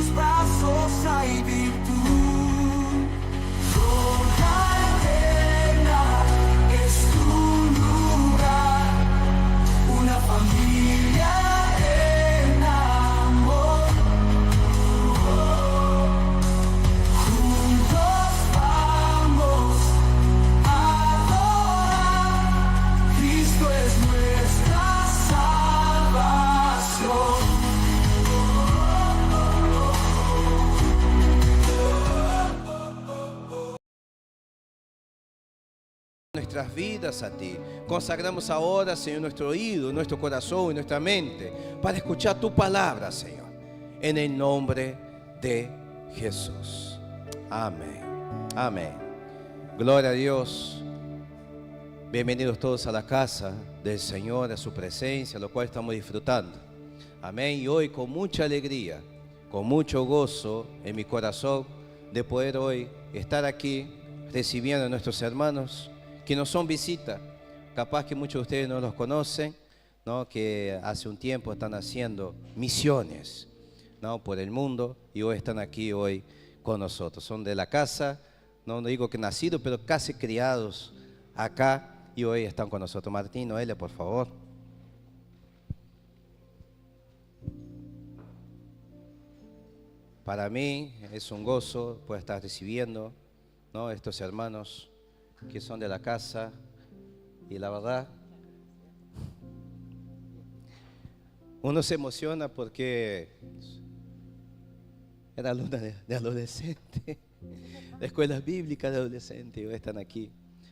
tus brazos hay virtud. Gloria eterna es tu lugar, una familia en amor. Juntos vamos a adorar, Cristo es nuestra salvación. Nuestras vidas a ti. Consagramos ahora, Señor, nuestro oído, nuestro corazón y nuestra mente para escuchar tu palabra, Señor. En el nombre de Jesús. Amén. Amén. Gloria a Dios. Bienvenidos todos a la casa del Señor, a su presencia, lo cual estamos disfrutando. Amén. Y hoy con mucha alegría, con mucho gozo en mi corazón de poder hoy estar aquí recibiendo a nuestros hermanos que nos son visita. Capaz que muchos de ustedes no los conocen, ¿no? Que hace un tiempo están haciendo misiones, ¿no? Por el mundo y hoy están aquí hoy con nosotros. Son de la casa, no digo que nacidos, pero casi criados acá y hoy están con nosotros. Martín, Noelia, por favor. Para mí es un gozo poder estar recibiendo, ¿no? Estos hermanos que son de la casa y la verdad uno se emociona porque era alumna de adolescente, de escuelas bíblicas de adolescente y hoy están aquí,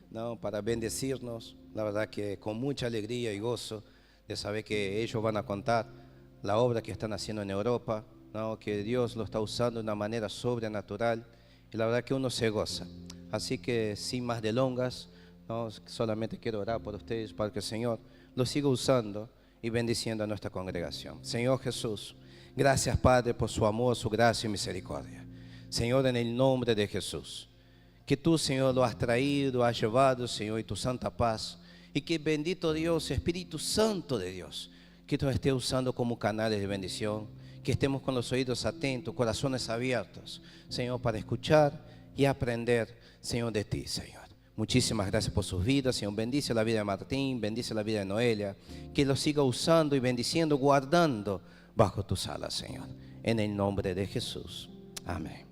¿no? Para bendecirnos, la verdad que con mucha alegría y gozo de saber que ellos van a contar la obra que están haciendo en Europa, ¿no? Que Dios lo está usando de una manera sobrenatural y la verdad que uno se goza. Así que sin más delongas, ¿no? Solamente quiero orar por ustedes para que el Señor los siga usando y bendiciendo a nuestra congregación. Señor Jesús, gracias Padre por su amor, su gracia y misericordia. Señor, en el nombre de Jesús, que tú, Señor, lo has traído, has llevado, Señor, y tu santa paz. Y que bendito Dios, Espíritu Santo de Dios, que tú estés usando como canales de bendición. Que estemos con los oídos atentos, corazones abiertos, Señor, para escuchar y aprender, Señor, de ti, Señor. Muchísimas gracias por sus vidas, Señor. Bendice la vida de Martín, bendice la vida de Noelia. Que lo siga usando y bendiciendo, guardando bajo tus alas, Señor. En el nombre de Jesús. Amén.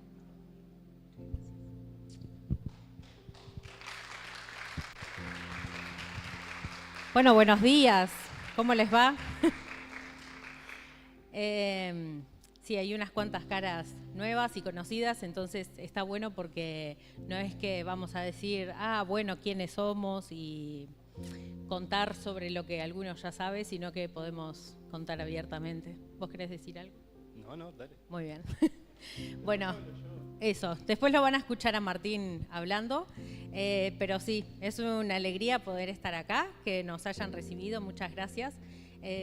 Bueno, buenos días. ¿Cómo les va? Sí, hay unas cuantas caras nuevas y conocidas, entonces está bueno porque no es que vamos a decir, bueno, quiénes somos y contar sobre lo que algunos ya saben, sino que podemos contar abiertamente. ¿Vos querés decir algo? No, dale. Muy bien. Bueno, eso. Después lo van a escuchar a Martín hablando, pero sí, es una alegría poder estar acá, que nos hayan recibido. Muchas gracias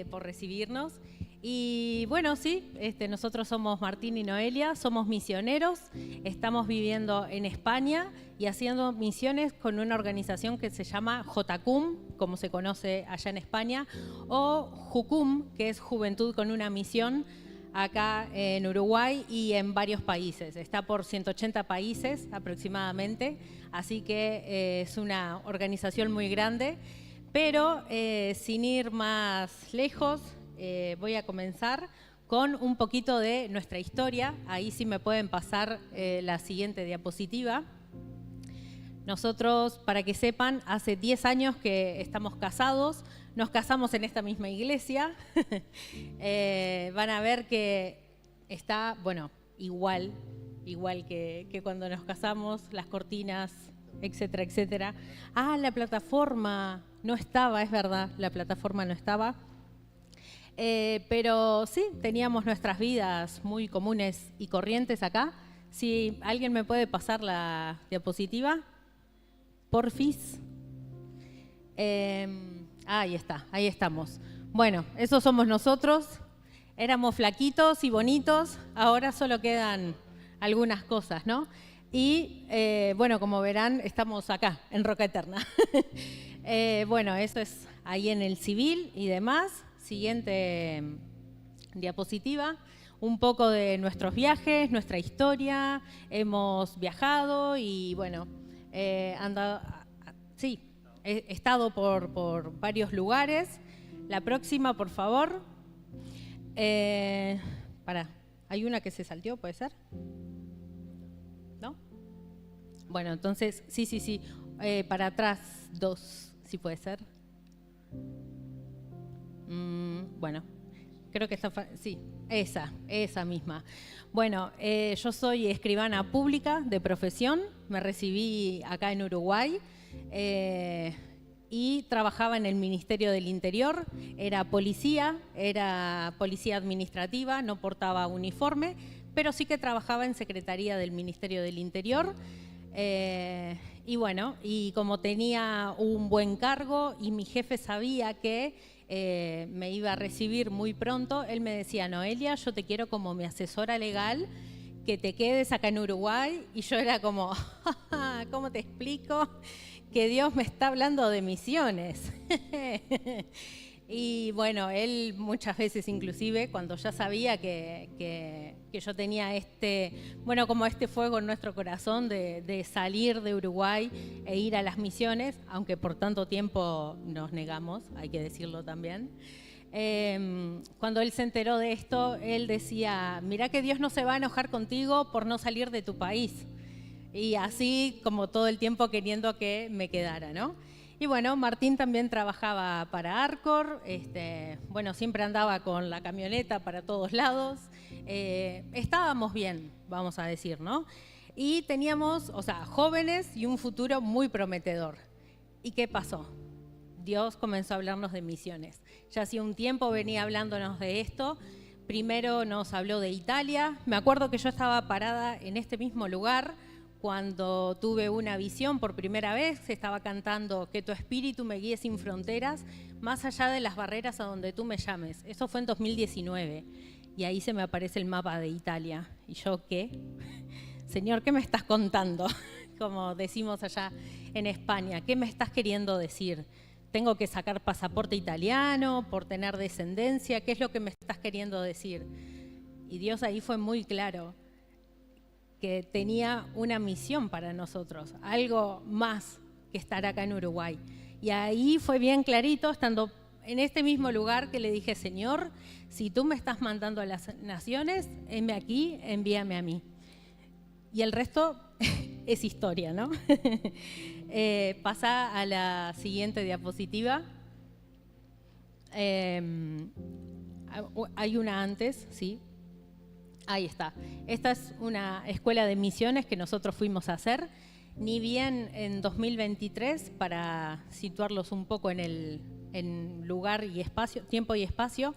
por recibirnos. Y bueno, sí, nosotros somos Martín y Noelia, somos misioneros, estamos viviendo en España y haciendo misiones con una organización que se llama JCUM, como se conoce allá en España, o JUCUM, que es Juventud con una Misión, acá en Uruguay y en varios países. Está por 180 países aproximadamente, así que es una organización muy grande, pero sin ir más lejos, voy a comenzar con un poquito de nuestra historia. Ahí sí me pueden pasar la siguiente diapositiva. Nosotros, para que sepan, hace 10 años que estamos casados. Nos casamos en esta misma iglesia. Van a ver que está, bueno, igual que cuando nos casamos, las cortinas, etcétera, etcétera. La plataforma no estaba, es verdad, la plataforma no estaba. Pero sí, teníamos nuestras vidas muy comunes y corrientes acá. Si alguien me puede pasar la diapositiva, porfis. Ahí está, ahí estamos. Bueno, esos somos nosotros. Éramos flaquitos y bonitos, ahora solo quedan algunas cosas, ¿no? Y bueno, como verán, estamos acá, en Roca Eterna. Bueno, eso es ahí en el civil y demás. Siguiente diapositiva. un poco de nuestros viajes, nuestra historia. Hemos viajado y he estado por varios lugares. La próxima, por favor. Hay una que se salteó, ¿puede ser? ¿No? Bueno, entonces, sí. Para atrás, 2, si puede ser. Bueno, creo que está... Sí, esa misma. Bueno, yo soy escribana pública de profesión. Me recibí acá en Uruguay. Y trabajaba en el Ministerio del Interior, era policía administrativa, no portaba uniforme, pero sí que trabajaba en Secretaría del Ministerio del Interior. Y como tenía un buen cargo y mi jefe sabía que me iba a recibir muy pronto, él me decía: Noelia, yo te quiero como mi asesora legal, que te quedes acá en Uruguay. Y yo era como, ¿cómo te explico que Dios me está hablando de misiones? Y bueno, él muchas veces, inclusive cuando ya sabía que yo tenía como este fuego en nuestro corazón de salir de Uruguay e ir a las misiones, aunque por tanto tiempo nos negamos, hay que decirlo también. Cuando él se enteró de esto, él decía: mirá que Dios no se va a enojar contigo por no salir de tu país. Y así como todo el tiempo queriendo que me quedara, ¿no? Y bueno, Martín también trabajaba para Arcor, siempre andaba con la camioneta para todos lados. Estábamos bien, vamos a decir, ¿no? Y teníamos, jóvenes y un futuro muy prometedor. ¿Y qué pasó? Dios comenzó a hablarnos de misiones. Ya hacía un tiempo venía hablándonos de esto. Primero nos habló de Italia. Me acuerdo que yo estaba parada en este mismo lugar cuando tuve una visión por primera vez. Estaba cantando: que tu espíritu me guíe sin fronteras, más allá de las barreras a donde tú me llames. Eso fue en 2019. Y ahí se me aparece el mapa de Italia. Y yo, ¿qué? Señor, ¿qué me estás contando? Como decimos allá en España, ¿qué me estás queriendo decir? ¿Tengo que sacar pasaporte italiano por tener descendencia? ¿Qué es lo que me estás queriendo decir? Y Dios ahí fue muy claro, que tenía una misión para nosotros, algo más que estar acá en Uruguay. Y ahí fue bien clarito, estando en este mismo lugar, que le dije: Señor, si tú me estás mandando a las naciones, heme aquí, envíame a mí. Y el resto es historia, ¿no? Pasa a la siguiente diapositiva. Hay una antes, ¿sí? Ahí está. Esta es una escuela de misiones que nosotros fuimos a hacer. Ni bien en 2023, para situarlos un poco en lugar y espacio, tiempo y espacio,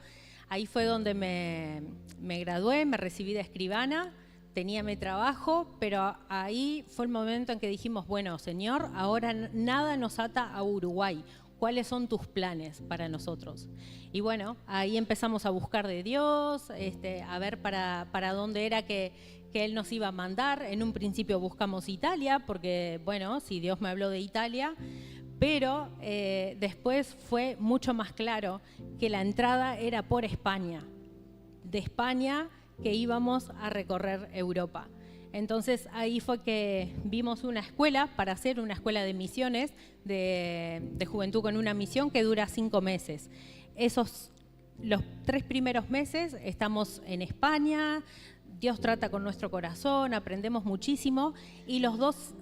ahí fue donde me gradué, me recibí de escribana, tenía mi trabajo, pero ahí fue el momento en que dijimos: bueno, Señor, ahora nada nos ata a Uruguay. ¿Cuáles son tus planes para nosotros? Y bueno, ahí empezamos a buscar de Dios, a ver para dónde era que Él nos iba a mandar. En un principio buscamos Italia, porque bueno, si Dios me habló de Italia, pero después fue mucho más claro que la entrada era por España. De España que íbamos a recorrer Europa. Entonces ahí fue que vimos una escuela para hacer una escuela de misiones, de juventud con una misión, que dura 5 meses. Los 3 primeros meses estamos en España, Dios trata con nuestro corazón, aprendemos muchísimo, y los dos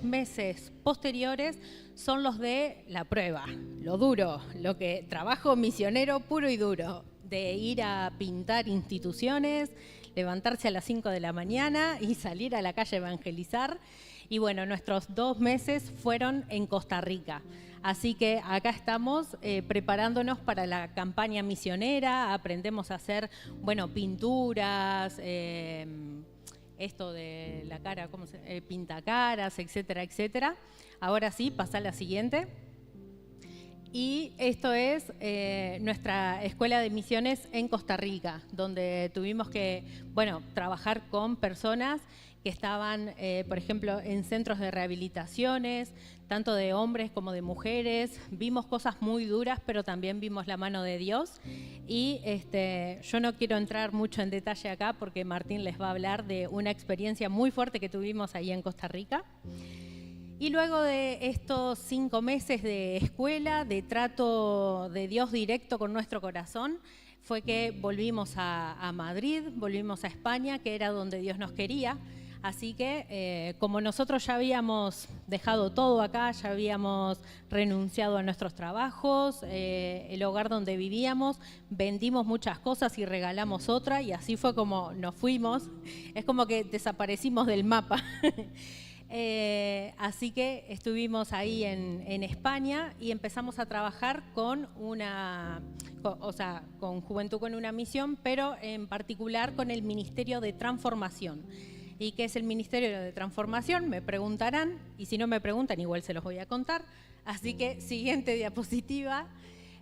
meses posteriores son los de la prueba, lo duro, lo que trabajo misionero puro y duro, de ir a pintar instituciones, levantarse a las 5 de la mañana y salir a la calle a evangelizar. Y bueno, nuestros 2 meses fueron en Costa Rica. Así que acá estamos preparándonos para la campaña misionera. Aprendemos a hacer, pinturas, esto de la cara, pintacaras, etcétera, etcétera. Ahora sí, pasa a la siguiente. Y esto es nuestra escuela de misiones en Costa Rica, donde tuvimos que, bueno, trabajar con personas que estaban, por ejemplo, en centros de rehabilitaciones, tanto de hombres como de mujeres. Vimos cosas muy duras, pero también vimos la mano de Dios. Y yo no quiero entrar mucho en detalle acá porque Martín les va a hablar de una experiencia muy fuerte que tuvimos ahí en Costa Rica. Y luego de estos 5 meses de escuela, de trato de Dios directo con nuestro corazón, fue que volvimos a Madrid, volvimos a España, que era donde Dios nos quería. Así que, como nosotros ya habíamos dejado todo acá, ya habíamos renunciado a nuestros trabajos, el hogar donde vivíamos, vendimos muchas cosas y regalamos otra, y así fue como nos fuimos. Es como que desaparecimos del mapa. Así que estuvimos ahí en España y empezamos a trabajar con Juventud con una Misión, pero en particular con el Ministerio de Transformación. ¿Y qué es el Ministerio de Transformación? Me preguntarán, y si no me preguntan igual se los voy a contar. Así que siguiente diapositiva.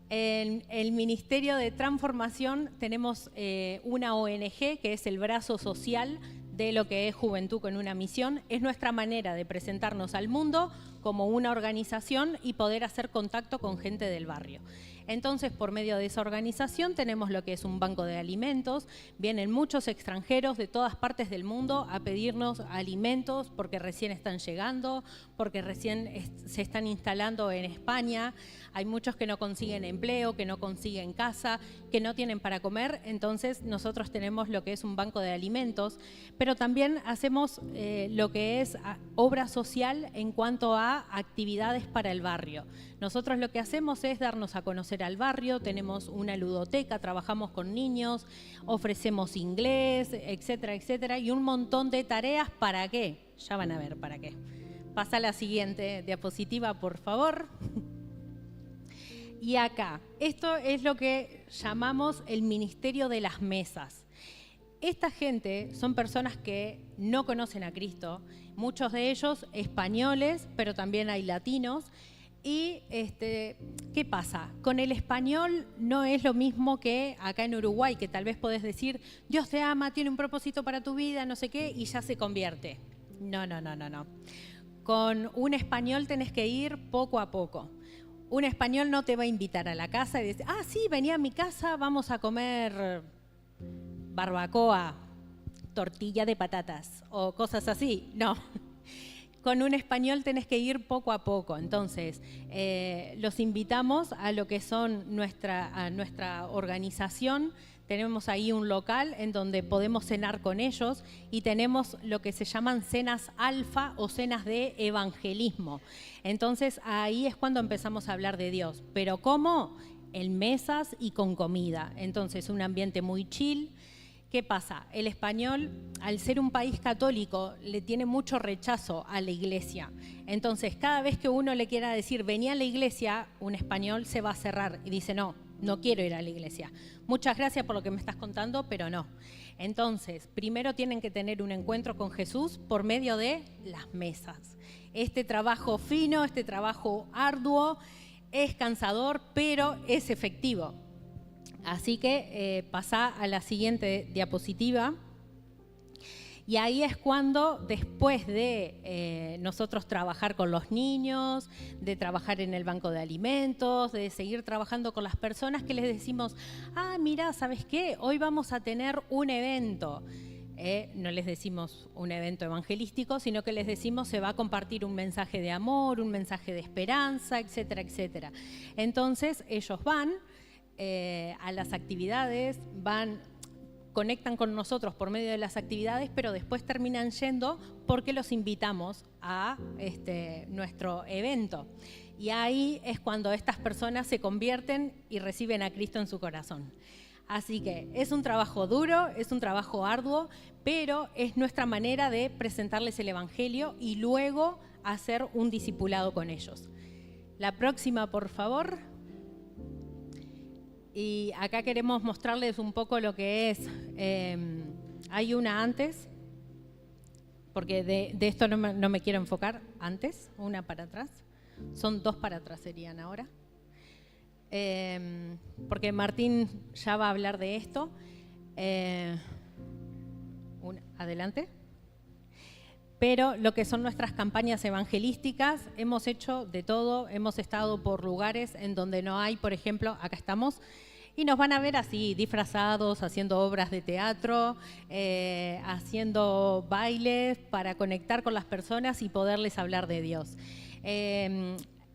En el Ministerio de Transformación tenemos una ONG que es el brazo social de lo que es Juventud con una Misión. Es nuestra manera de presentarnos al mundo como una organización y poder hacer contacto con gente del barrio. Entonces, por medio de esa organización tenemos lo que es un banco de alimentos. Vienen muchos extranjeros de todas partes del mundo a pedirnos alimentos porque recién están llegando, porque recién se están instalando en España. Hay muchos que no consiguen empleo, que no consiguen casa, que no tienen para comer. Entonces, nosotros tenemos lo que es un banco de alimentos, pero también hacemos lo que es obra social en cuanto a actividades para el barrio. Nosotros lo que hacemos es darnos a conocer al barrio, tenemos una ludoteca, trabajamos con niños, ofrecemos inglés, etcétera, etcétera, y un montón de tareas. ¿Para qué? Ya van a ver para qué. Pasa a la siguiente diapositiva, por favor. Y acá, esto es lo que llamamos el Ministerio de las Mesas. Esta gente son personas que no conocen a Cristo, muchos de ellos españoles, pero también hay latinos. Y ¿qué pasa? Con el español no es lo mismo que acá en Uruguay, que tal vez podés decir, Dios te ama, tiene un propósito para tu vida, no sé qué, y ya se convierte. No. Con un español tenés que ir poco a poco. Un español no te va a invitar a la casa y decir, sí, vení a mi casa, vamos a comer barbacoa, tortilla de patatas o cosas así. No. Con un español tenés que ir poco a poco. Entonces, los invitamos a lo que son nuestra organización. Tenemos ahí un local en donde podemos cenar con ellos y tenemos lo que se llaman cenas alfa o cenas de evangelismo. Entonces, ahí es cuando empezamos a hablar de Dios. ¿Pero cómo? En mesas y con comida. Entonces, un ambiente muy chill. ¿Qué pasa? El español, al ser un país católico, le tiene mucho rechazo a la iglesia. Entonces, cada vez que uno le quiera decir, vení a la iglesia, un español se va a cerrar y dice, no quiero ir a la iglesia. Muchas gracias por lo que me estás contando, pero no. Entonces, primero tienen que tener un encuentro con Jesús por medio de las mesas. Este trabajo fino, este trabajo arduo, es cansador, pero es efectivo. Así que pasá a la siguiente diapositiva. Y ahí es cuando, después de nosotros trabajar con los niños, de trabajar en el banco de alimentos, de seguir trabajando con las personas, que les decimos, mira, ¿sabes qué? Hoy vamos a tener un evento. No les decimos un evento evangelístico, sino que les decimos se va a compartir un mensaje de amor, un mensaje de esperanza, etcétera, etcétera. Entonces, ellos van a las actividades, conectan con nosotros por medio de las actividades, pero después terminan yendo porque los invitamos a nuestro evento. Y ahí es cuando estas personas se convierten y reciben a Cristo en su corazón. Así que es un trabajo duro, es un trabajo arduo, pero es nuestra manera de presentarles el Evangelio y luego hacer un discipulado con ellos. La próxima, por favor. Y acá queremos mostrarles un poco lo que es, hay una antes, porque de esto no me quiero enfocar, antes, una para atrás, son 2 para atrás serían ahora. porque Martín ya va a hablar de esto. Adelante. Pero lo que son nuestras campañas evangelísticas, hemos hecho de todo, hemos estado por lugares en donde no hay, por ejemplo, acá estamos, y nos van a ver así, disfrazados, haciendo obras de teatro, haciendo bailes para conectar con las personas y poderles hablar de Dios.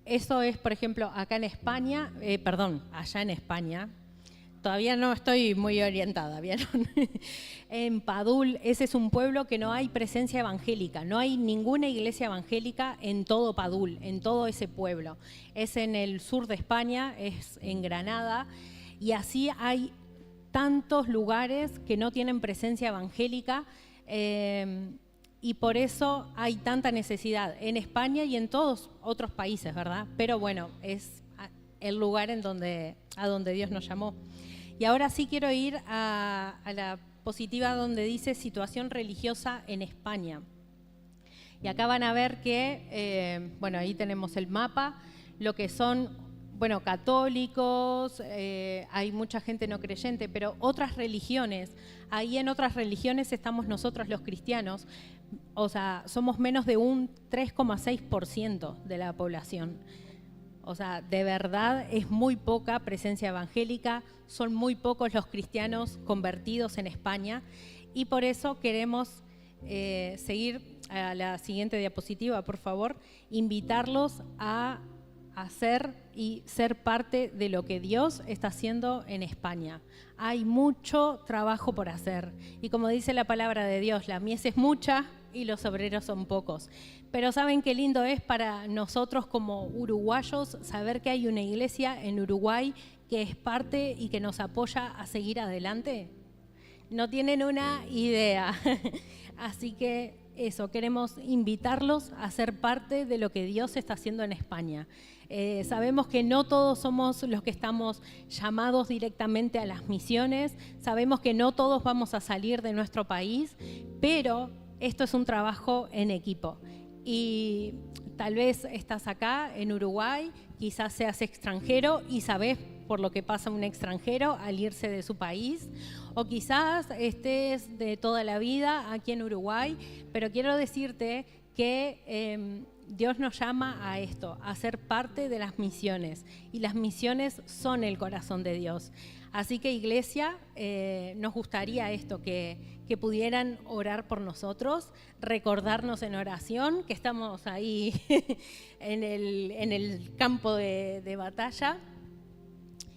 Eso es, por ejemplo, acá en España, allá en España. Todavía no estoy muy orientada, ¿vieron? En Padul, ese es un pueblo que no hay presencia evangélica, no hay ninguna iglesia evangélica en todo Padul, en todo ese pueblo. Es en el sur de España, es en Granada, y así hay tantos lugares que no tienen presencia evangélica, y por eso hay tanta necesidad en España y en todos otros países, ¿verdad? Pero bueno, es el lugar a donde Dios nos llamó. Y ahora sí quiero ir a la positiva donde dice situación religiosa en España. Y acá van a ver que, ahí tenemos el mapa, lo que son, católicos, hay mucha gente no creyente, pero otras religiones, ahí en otras religiones estamos nosotros los cristianos, o sea, somos menos de un 3,6% de la población. O sea, de verdad es muy poca presencia evangélica, son muy pocos los cristianos convertidos en España y por eso queremos seguir a la siguiente diapositiva, por favor, invitarlos a hacer y ser parte de lo que Dios está haciendo en España. Hay mucho trabajo por hacer y como dice la palabra de Dios, la mies es mucha y los obreros son pocos. Pero ¿saben qué lindo es para nosotros como uruguayos saber que hay una iglesia en Uruguay que es parte y que nos apoya a seguir adelante? No tienen una idea. Así que eso, queremos invitarlos a ser parte de lo que Dios está haciendo en España. Sabemos que no todos somos los que estamos llamados directamente a las misiones, sabemos que no todos vamos a salir de nuestro país, pero esto es un trabajo en equipo. Y tal vez estás acá en Uruguay, quizás seas extranjero y sabes por lo que pasa un extranjero al irse de su país, o quizás estés de toda la vida aquí en Uruguay, pero quiero decirte que Dios nos llama a esto, a ser parte de las misiones, y las misiones son el corazón de Dios. Así que iglesia, nos gustaría esto, que pudieran orar por nosotros, recordarnos en oración, que estamos ahí en el campo de batalla.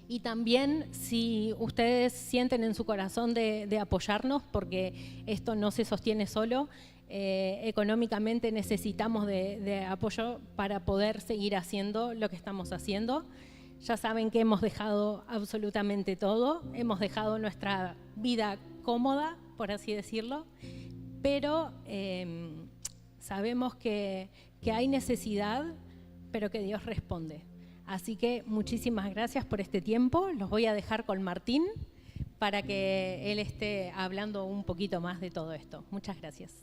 Y también si ustedes sienten en su corazón de apoyarnos, porque esto no se sostiene solo, económicamente necesitamos de apoyo para poder seguir haciendo lo que estamos haciendo. Ya saben que hemos dejado absolutamente todo, hemos dejado nuestra vida cómoda, por así decirlo, pero sabemos que hay necesidad, pero que Dios responde. Así que muchísimas gracias por este tiempo. Los voy a dejar con Martín para que él esté hablando un poquito más de todo esto. Muchas gracias.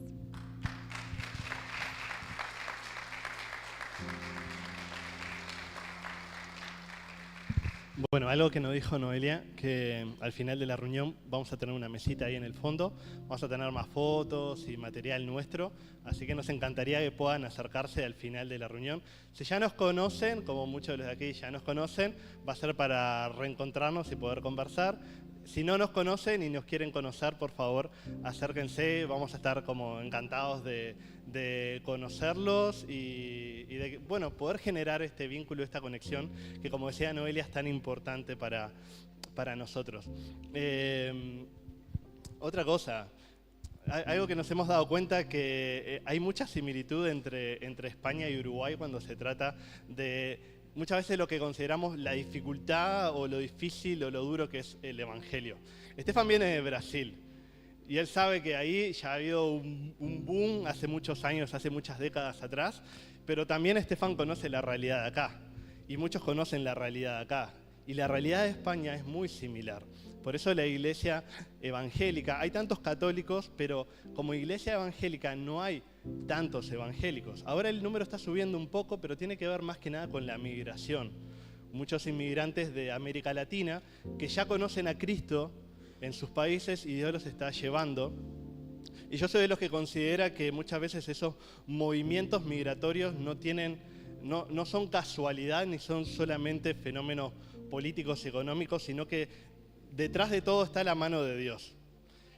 Bueno, algo que nos dijo Noelia, que al final de la reunión vamos a tener una mesita ahí en el fondo, vamos a tener más fotos y material nuestro, así que nos encantaría que puedan acercarse al final de la reunión. Si ya nos conocen, como muchos de los de aquí ya nos conocen, va a ser para reencontrarnos y poder conversar. Si no nos conocen y nos quieren conocer, por favor, acérquense, vamos a estar como encantados de conocerlos y de poder generar este vínculo, esta conexión, que como decía Noelia, es tan importante para nosotros. Otra cosa, algo que nos hemos dado cuenta que hay mucha similitud entre España y Uruguay cuando se trata de muchas veces lo que consideramos la dificultad o lo difícil o lo duro que es el Evangelio. Estefan viene de Brasil y él sabe que ahí ya ha habido un boom hace muchos años, hace muchas décadas atrás, pero también Estefan conoce la realidad de acá y muchos conocen la realidad de acá. Y la realidad de España es muy similar. Por eso la iglesia evangélica, hay tantos católicos, pero como iglesia evangélica no hay tantos evangélicos. Ahora el número está subiendo un poco, pero tiene que ver más que nada con la migración. muchos inmigrantes de América Latina que ya conocen a Cristo en sus países y Dios los está llevando. Y yo soy de los que considera que muchas veces esos movimientos migratorios no son casualidad ni son solamente fenómenos políticos y económicos, sino que detrás de todo está la mano de Dios.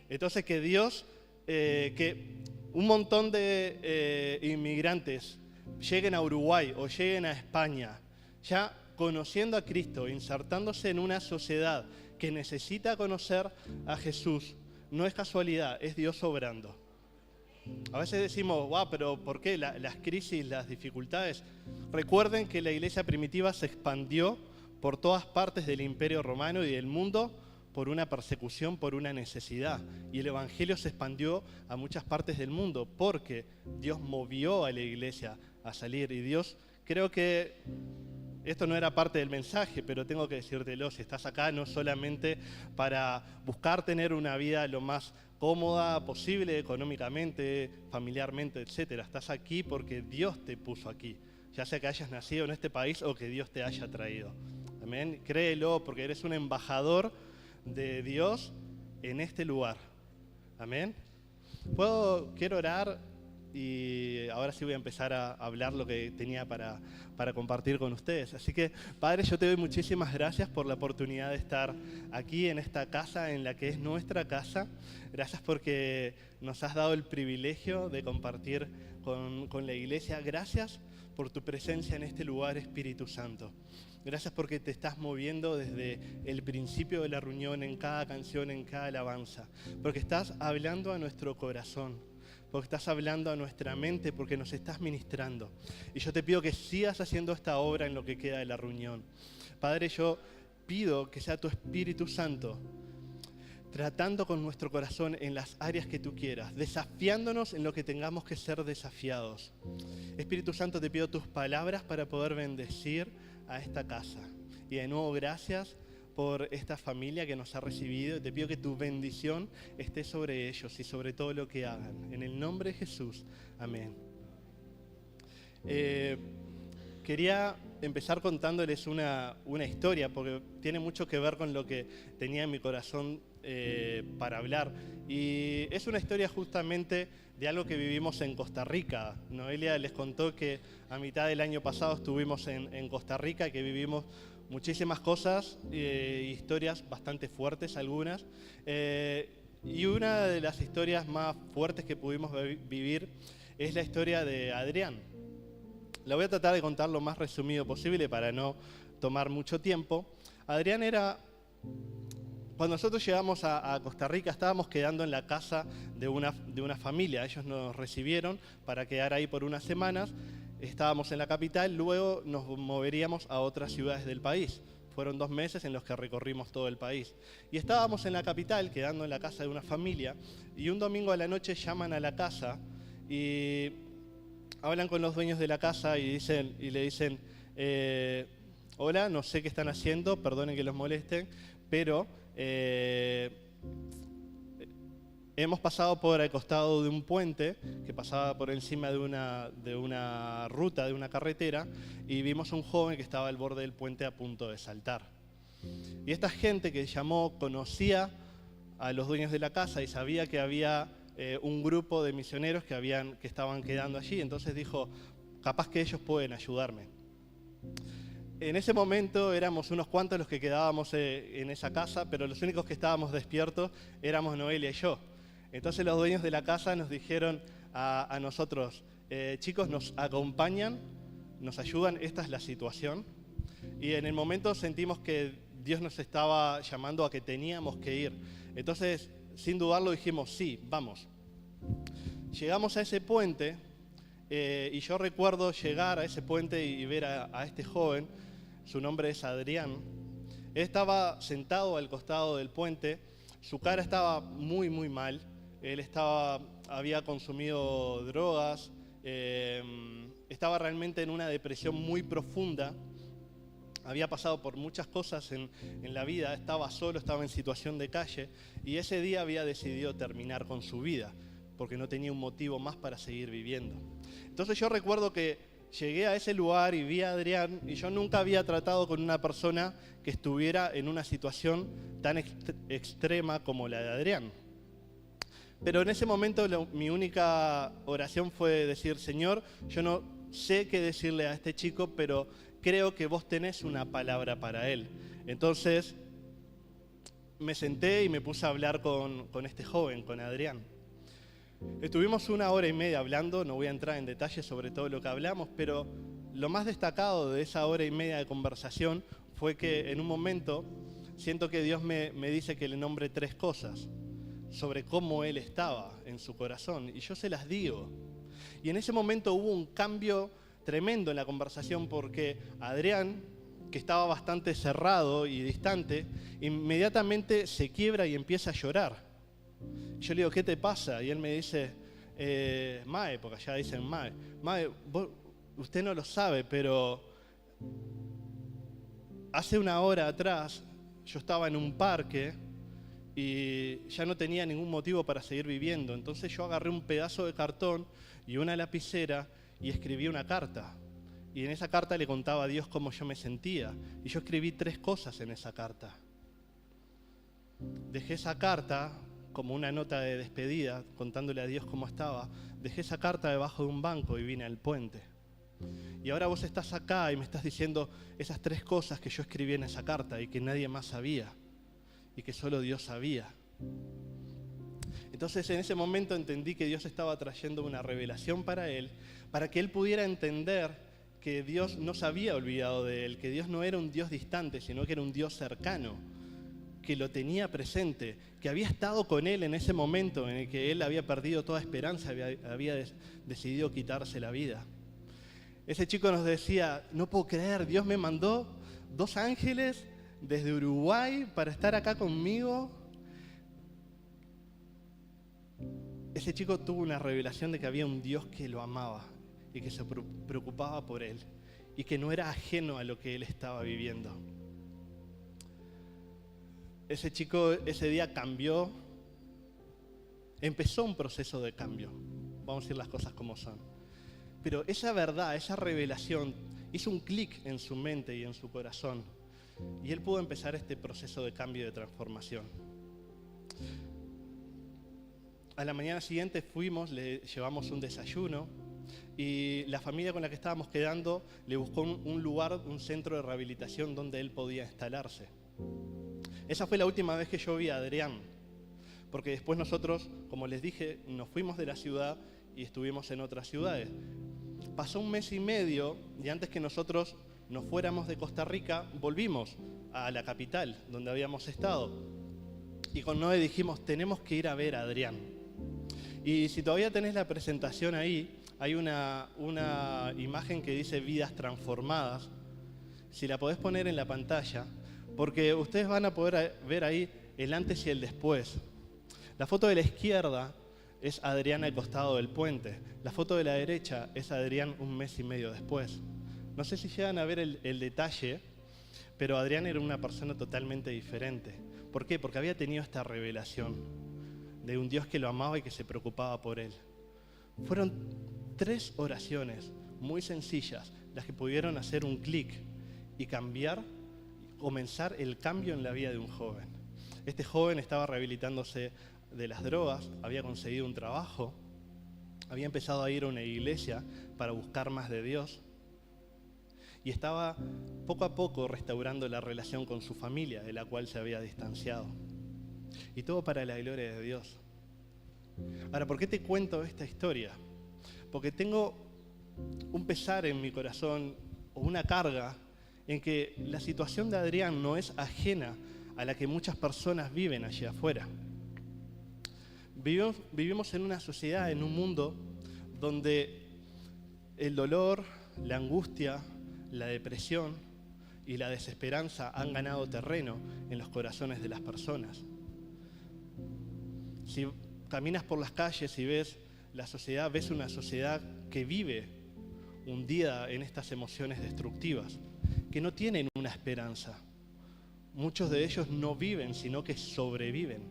Entonces que Dios, que un montón de inmigrantes lleguen a Uruguay o lleguen a España, ya conociendo a Cristo, insertándose en una sociedad que necesita conocer a Jesús, no es casualidad, es Dios obrando. A veces decimos, wow, pero ¿por qué las crisis, las dificultades? Recuerden que la iglesia primitiva se expandió por todas partes del Imperio Romano y del mundo por una persecución, por una necesidad. Y el Evangelio se expandió a muchas partes del mundo porque Dios movió a la iglesia a salir. Y Dios, creo que esto no era parte del mensaje, pero tengo que decírtelo, si estás acá no solamente para buscar tener una vida lo más cómoda posible, económicamente, familiarmente, etcétera. Estás aquí porque Dios te puso aquí, ya sea que hayas nacido en este país o que Dios te haya traído. Amén. Créelo, porque eres un embajador de Dios en este lugar. Amén. Quiero orar y ahora sí voy a empezar a hablar lo que tenía para compartir con ustedes. Así que, Padre, yo te doy muchísimas gracias por la oportunidad de estar aquí en esta casa, en la que es nuestra casa. Gracias porque nos has dado el privilegio de compartir con la iglesia. Gracias por tu presencia en este lugar, Espíritu Santo. Gracias porque te estás moviendo desde el principio de la reunión, en cada canción, en cada alabanza. Porque estás hablando a nuestro corazón, porque estás hablando a nuestra mente, porque nos estás ministrando. Y yo te pido que sigas haciendo esta obra en lo que queda de la reunión. Padre, yo pido que sea tu Espíritu Santo tratando con nuestro corazón en las áreas que tú quieras, desafiándonos en lo que tengamos que ser desafiados. Espíritu Santo, te pido tus palabras para poder bendecir a esta casa. Y de nuevo, gracias por esta familia que nos ha recibido. Te pido que tu bendición esté sobre ellos y sobre todo lo que hagan. En el nombre de Jesús. Amén. Quería empezar contándoles una historia, porque tiene mucho que ver con lo que tenía en mi corazón para hablar. Y es una historia justamente de algo que vivimos en Costa Rica. Noelia les contó que a mitad del año pasado estuvimos en Costa Rica, que vivimos muchísimas cosas, historias bastante fuertes algunas. Y una de las historias más fuertes que pudimos vivir es la historia de Adrián. La voy a tratar de contar lo más resumido posible para no tomar mucho tiempo. Adrián era... Cuando nosotros llegamos a Costa Rica, estábamos quedando en la casa de una familia. Ellos nos recibieron para quedar ahí por unas semanas. Estábamos en la capital, luego nos moveríamos a otras ciudades del país. Fueron 2 meses en los que recorrimos todo el país. Y estábamos en la capital, quedando en la casa de una familia, y un domingo a la noche llaman a la casa y hablan con los dueños de la casa y le dicen, hola, no sé qué están haciendo, perdonen que los molesten, pero hemos pasado por el costado de un puente que pasaba por encima de una ruta, de una carretera, y vimos a un joven que estaba al borde del puente a punto de saltar. Y esta gente que llamó conocía a los dueños de la casa y sabía que había un grupo de misioneros que estaban quedando allí, entonces dijo, capaz que ellos pueden ayudarme. En ese momento éramos unos cuantos los que quedábamos en esa casa, pero los únicos que estábamos despiertos éramos Noelia y yo. Entonces los dueños de la casa nos dijeron a nosotros, chicos, nos acompañan, nos ayudan, esta es la situación. Y en el momento sentimos que Dios nos estaba llamando a que teníamos que ir. Entonces, sin dudarlo, dijimos, sí, vamos. Llegamos a ese puente y yo recuerdo llegar a ese puente y ver a este joven. Su nombre es Adrián. Él estaba sentado al costado del puente, su cara estaba muy, muy mal. Él había consumido drogas, estaba realmente en una depresión muy profunda. Había pasado por muchas cosas en la vida, estaba solo, estaba en situación de calle, y ese día había decidido terminar con su vida, porque no tenía un motivo más para seguir viviendo. Entonces yo recuerdo que llegué a ese lugar y vi a Adrián y yo nunca había tratado con una persona que estuviera en una situación tan extrema como la de Adrián. Pero en ese momento mi única oración fue decir, Señor, yo no sé qué decirle a este chico, pero creo que vos tenés una palabra para él. Entonces me senté y me puse a hablar con este joven, con Adrián. Estuvimos 1 hora y media hablando, no voy a entrar en detalles sobre todo lo que hablamos, pero lo más destacado de esa hora y media de conversación fue que en un momento siento que Dios me dice que le nombre 3 cosas sobre cómo él estaba en su corazón, y yo se las digo. Y en ese momento hubo un cambio tremendo en la conversación porque Adrián, que estaba bastante cerrado y distante, inmediatamente se quiebra y empieza a llorar. Yo le digo, ¿qué te pasa? Y él me dice, Mae, porque allá dicen Mae, usted no lo sabe, pero hace 1 hora atrás yo estaba en un parque y ya no tenía ningún motivo para seguir viviendo. Entonces yo agarré un pedazo de cartón y una lapicera y escribí una carta. Y en esa carta le contaba a Dios cómo yo me sentía. Y yo escribí 3 cosas en esa carta. Dejé esa carta como una nota de despedida, contándole a Dios cómo estaba. Dejé esa carta debajo de un banco y vine al puente. Y ahora vos estás acá y me estás diciendo esas 3 cosas que yo escribí en esa carta y que nadie más sabía. Y que solo Dios sabía. Entonces en ese momento entendí que Dios estaba trayendo una revelación para él, para que él pudiera entender que Dios no se había olvidado de él, que Dios no era un Dios distante, sino que era un Dios cercano, que lo tenía presente, que había estado con él en ese momento en el que él había perdido toda esperanza, había decidido quitarse la vida. Ese chico nos decía, no puedo creer, Dios me mandó 2 ángeles desde Uruguay para estar acá conmigo. Ese chico tuvo una revelación de que había un Dios que lo amaba y que se preocupaba por él y que no era ajeno a lo que él estaba viviendo. Ese chico ese día cambió, empezó un proceso de cambio, vamos a decir las cosas como son. Pero esa verdad, esa revelación hizo un clic en su mente y en su corazón y él pudo empezar este proceso de cambio y de transformación. A la mañana siguiente fuimos, le llevamos un desayuno y la familia con la que estábamos quedando le buscó un lugar, un centro de rehabilitación donde él podía instalarse. Esa fue la última vez que yo vi a Adrián, porque después nosotros, como les dije, nos fuimos de la ciudad y estuvimos en otras ciudades. Pasó 1 mes y medio y antes que nosotros nos fuéramos de Costa Rica, volvimos a la capital donde habíamos estado. Y con Noé dijimos, tenemos que ir a ver a Adrián. Y si todavía tenés la presentación ahí, hay una imagen que dice vidas transformadas. Si la podés poner en la pantalla, porque ustedes van a poder ver ahí el antes y el después. La foto de la izquierda es Adrián al costado del puente. La foto de la derecha es Adrián 1 mes y medio después. No sé si llegan a ver el detalle, pero Adrián era una persona totalmente diferente. ¿Por qué? Porque había tenido esta revelación de un Dios que lo amaba y que se preocupaba por él. Fueron 3 oraciones muy sencillas las que pudieron hacer un clic y comenzar el cambio en la vida de un joven. Este joven estaba rehabilitándose de las drogas, había conseguido un trabajo, había empezado a ir a una iglesia para buscar más de Dios y estaba poco a poco restaurando la relación con su familia, de la cual se había distanciado. Y todo para la gloria de Dios. Ahora, ¿por qué te cuento esta historia? Porque tengo un pesar en mi corazón o una carga en que la situación de Adrián no es ajena a la que muchas personas viven allá afuera. Vivimos en una sociedad, en un mundo donde el dolor, la angustia, la depresión y la desesperanza han ganado terreno en los corazones de las personas. Si caminas por las calles y ves la sociedad, ves una sociedad que vive hundida en estas emociones destructivas, que no tienen una esperanza. Muchos de ellos no viven, sino que sobreviven.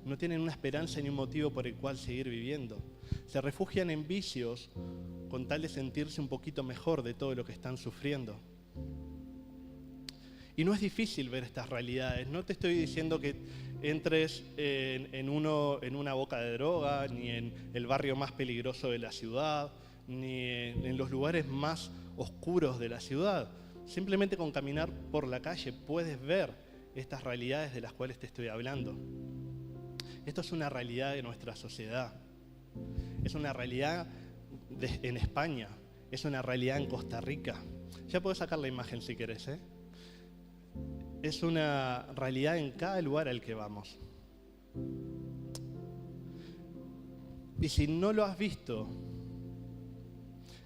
No tienen una esperanza ni un motivo por el cual seguir viviendo. Se refugian en vicios con tal de sentirse un poquito mejor de todo lo que están sufriendo. Y no es difícil ver estas realidades. No te estoy diciendo que entres en una boca de droga, ni en el barrio más peligroso de la ciudad, ni en los lugares más oscuros de la ciudad. Simplemente con caminar por la calle puedes ver estas realidades de las cuales te estoy hablando. Esto es una realidad de nuestra sociedad. Es una realidad en España. Es una realidad en Costa Rica. Ya puedes sacar la imagen si querés, ¿eh? Es una realidad en cada lugar al que vamos. Y si no lo has visto,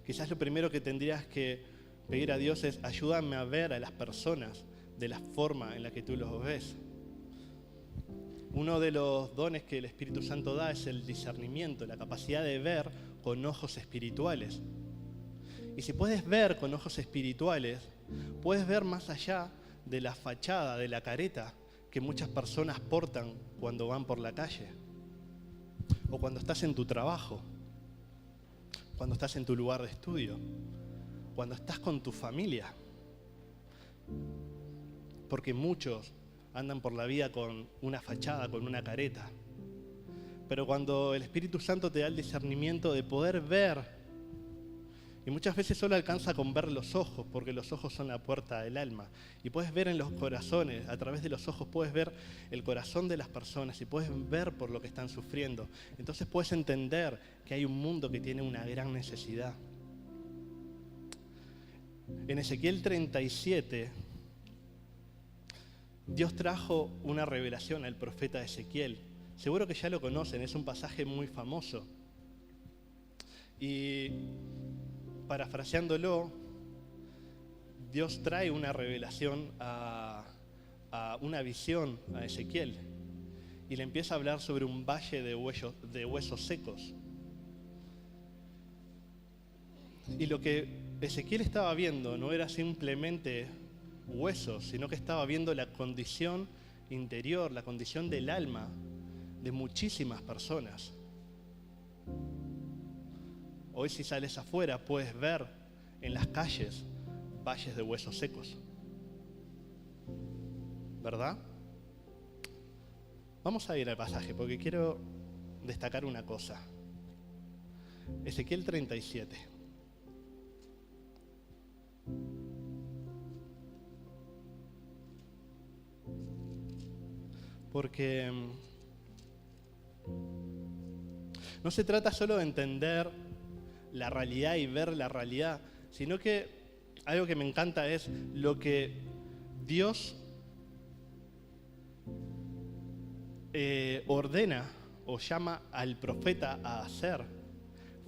quizás lo primero que tendrías que pedir a Dios es: ayúdame a ver a las personas de la forma en la que tú los ves. Uno de los dones que el Espíritu Santo da es el discernimiento, la capacidad de ver con ojos espirituales. Y si puedes ver con ojos espirituales, puedes ver más allá de la fachada, de la careta que muchas personas portan cuando van por la calle, o cuando estás en tu trabajo, cuando estás en tu lugar de estudio, cuando estás con tu familia. Porque muchos andan por la vida con una fachada, con una careta. Pero cuando el Espíritu Santo te da el discernimiento de poder ver, y muchas veces solo alcanza con ver los ojos, porque los ojos son la puerta del alma. Y puedes ver en los corazones, a través de los ojos puedes ver el corazón de las personas y puedes ver por lo que están sufriendo. Entonces puedes entender que hay un mundo que tiene una gran necesidad. En Ezequiel 37, Dios trajo una revelación al profeta Ezequiel. Seguro que ya lo conocen, es un pasaje muy famoso. Y parafraseándolo, Dios trae una revelación a una visión a Ezequiel y le empieza a hablar sobre un valle de huesos secos. Y lo que Ezequiel estaba viendo no era simplemente huesos, sino que estaba viendo la condición interior, la condición del alma de muchísimas personas. Hoy si sales afuera puedes ver en las calles valles de huesos secos. ¿Verdad? Vamos a ir al pasaje porque quiero destacar una cosa. Ezequiel 37. Porque no se trata solo de entender la realidad y ver la realidad, sino que algo que me encanta es lo que Dios ordena o llama al profeta a hacer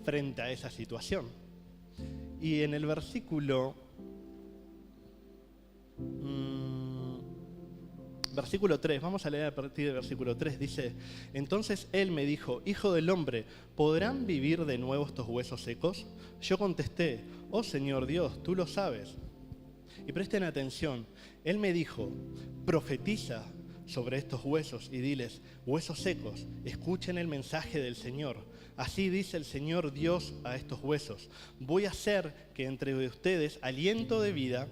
frente a esa situación. Y en el versículo 3, vamos a leer a partir del versículo 3, dice: entonces él me dijo: hijo del hombre, ¿podrán vivir de nuevo estos huesos secos? Yo contesté: oh Señor Dios, tú lo sabes. Y presten atención, él me dijo: profetiza sobre estos huesos y diles: huesos secos, escuchen el mensaje del Señor. Así dice el Señor Dios a estos huesos: voy a hacer que entre ustedes aliento de vida,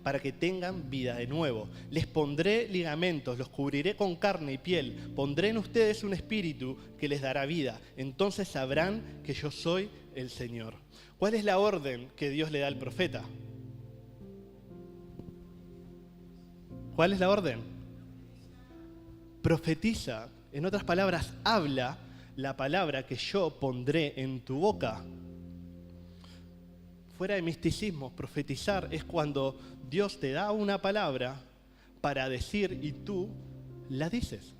para que tengan vida de nuevo. Les pondré ligamentos, los cubriré con carne y piel, pondré en ustedes un espíritu que les dará vida. Entonces sabrán que yo soy el Señor. ¿Cuál es la orden que Dios le da al profeta? ¿Cuál es la orden? Profetiza. En otras palabras, habla la palabra que yo pondré en tu boca. Fuera de misticismo, profetizar es cuando Dios te da una palabra para decir y tú la dices.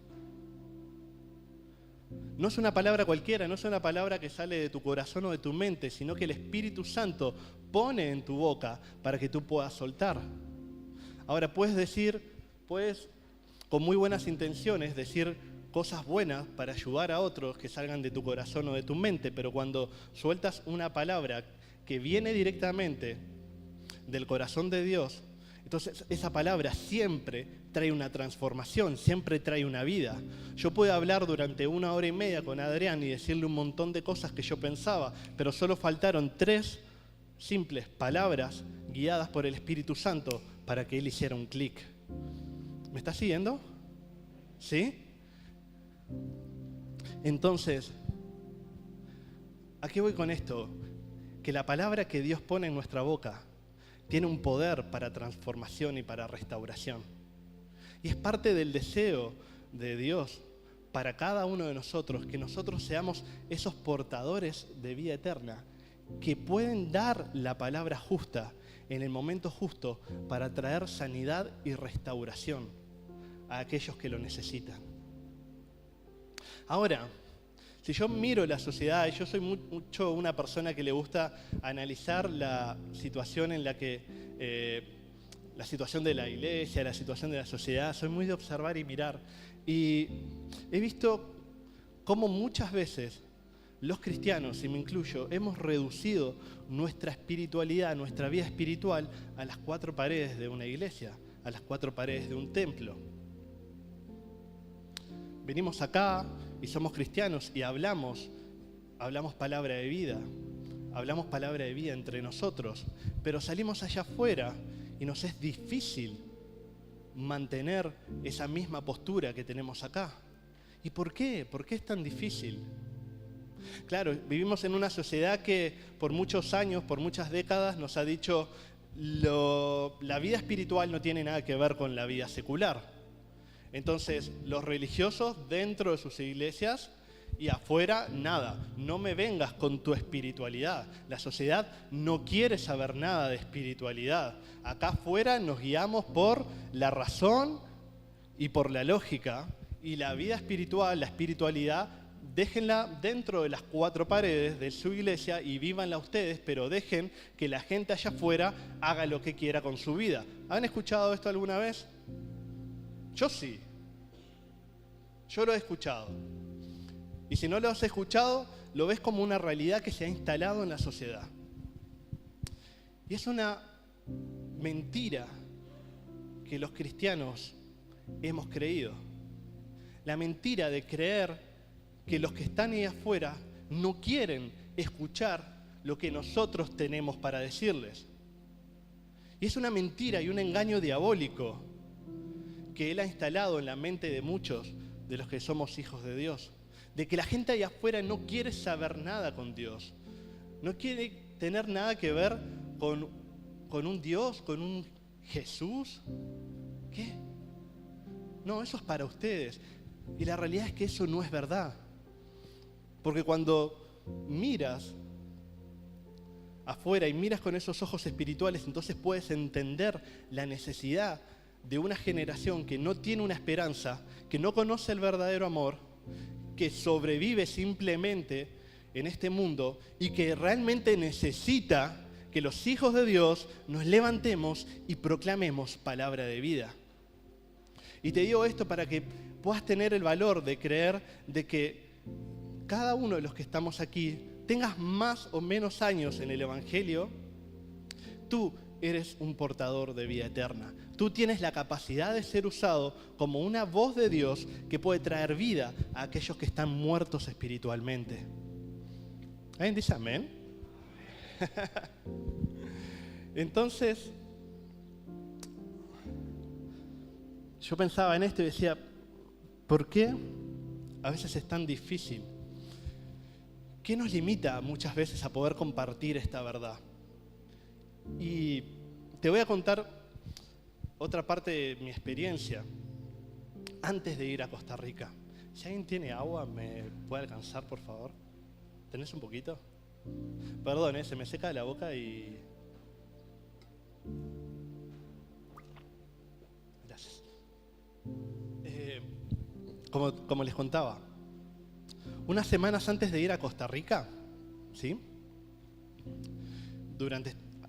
No es una palabra cualquiera, no es una palabra que sale de tu corazón o de tu mente, sino que el Espíritu Santo pone en tu boca para que tú puedas soltar. Ahora puedes con muy buenas intenciones decir cosas buenas para ayudar a otros que salgan de tu corazón o de tu mente, pero cuando sueltas una palabra que viene directamente del corazón de Dios, Entonces, esa palabra siempre trae una transformación, siempre trae una vida. Yo puedo hablar durante 1 hora y media con Adrián y decirle un montón de cosas que yo pensaba, pero solo faltaron 3 simples palabras guiadas por el Espíritu Santo para que él hiciera un clic. ¿Me está siguiendo? ¿Sí? Entonces, ¿a qué voy con esto? Que la palabra que Dios pone en nuestra boca tiene un poder para transformación y para restauración. Y es parte del deseo de Dios para cada uno de nosotros, que nosotros seamos esos portadores de vida eterna, que pueden dar la palabra justa en el momento justo para traer sanidad y restauración a aquellos que lo necesitan. Ahora, si yo miro la sociedad, y yo soy mucho una persona que le gusta analizar la situación en la que, la situación de la iglesia, la situación de la sociedad, soy muy de observar y mirar. Y he visto cómo muchas veces los cristianos, y me incluyo, hemos reducido nuestra espiritualidad, nuestra vida espiritual, a las 4 paredes de una iglesia, a las 4 paredes de un templo. Venimos acá y somos cristianos y hablamos palabra de vida, hablamos palabra de vida entre nosotros, pero salimos allá afuera y nos es difícil mantener esa misma postura que tenemos acá. ¿Y por qué? ¿Por qué es tan difícil? Claro, vivimos en una sociedad que por muchos años, por muchas décadas nos ha dicho la vida espiritual no tiene nada que ver con la vida secular. Entonces, los religiosos dentro de sus iglesias y afuera, nada. No me vengas con tu espiritualidad. La sociedad no quiere saber nada de espiritualidad. Acá afuera nos guiamos por la razón y por la lógica. Y la vida espiritual, la espiritualidad, déjenla dentro de las 4 paredes de su iglesia y vívanla ustedes, pero dejen que la gente allá afuera haga lo que quiera con su vida. ¿Han escuchado esto alguna vez? Yo sí. Yo lo he escuchado. Y si no lo has escuchado, lo ves como una realidad que se ha instalado en la sociedad. Y es una mentira que los cristianos hemos creído. La mentira de creer que los que están ahí afuera no quieren escuchar lo que nosotros tenemos para decirles. Y es una mentira y un engaño diabólico que Él ha instalado en la mente de muchos de los que somos hijos de Dios. De que la gente allá afuera no quiere saber nada con Dios. No quiere tener nada que ver con un Dios, con un Jesús. ¿Qué? No, eso es para ustedes. Y la realidad es que eso no es verdad. Porque cuando miras afuera y miras con esos ojos espirituales, entonces puedes entender la necesidad de una generación que no tiene una esperanza, que no conoce el verdadero amor, que sobrevive simplemente en este mundo y que realmente necesita que los hijos de Dios nos levantemos y proclamemos palabra de vida. Y te digo esto para que puedas tener el valor de creer de que cada uno de los que estamos aquí, tengas más o menos años en el Evangelio, tú eres un portador de vida eterna. Tú tienes la capacidad de ser usado como una voz de Dios que puede traer vida a aquellos que están muertos espiritualmente. ¿Alguien dice amén? Entonces, yo pensaba en esto y decía, ¿por qué a veces es tan difícil? ¿Qué nos limita muchas veces a poder compartir esta verdad? Y te voy a contar otra parte de mi experiencia antes de ir a Costa Rica. Si alguien tiene agua, ¿me puede alcanzar, por favor? ¿Tenés un poquito? Perdón, se me seca la boca y... Gracias. Como les contaba, unas semanas antes de ir a Costa Rica, ¿sí?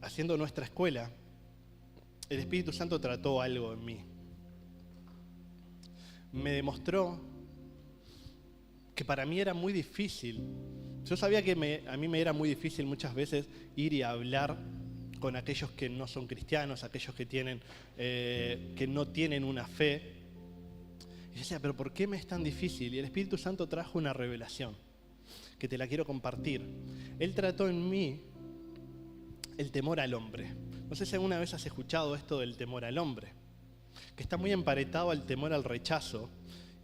Haciendo nuestra escuela, el Espíritu Santo trató algo en mí. Me demostró que para mí era muy difícil. Yo sabía que a mí me era muy difícil muchas veces ir y hablar con aquellos que no son cristianos, aquellos que no tienen una fe. Y yo decía, pero ¿por qué me es tan difícil? Y el Espíritu Santo trajo una revelación que te la quiero compartir. Él trató en mí el temor al hombre. No sé si alguna vez has escuchado esto del temor al hombre, que está muy emparetado al temor al rechazo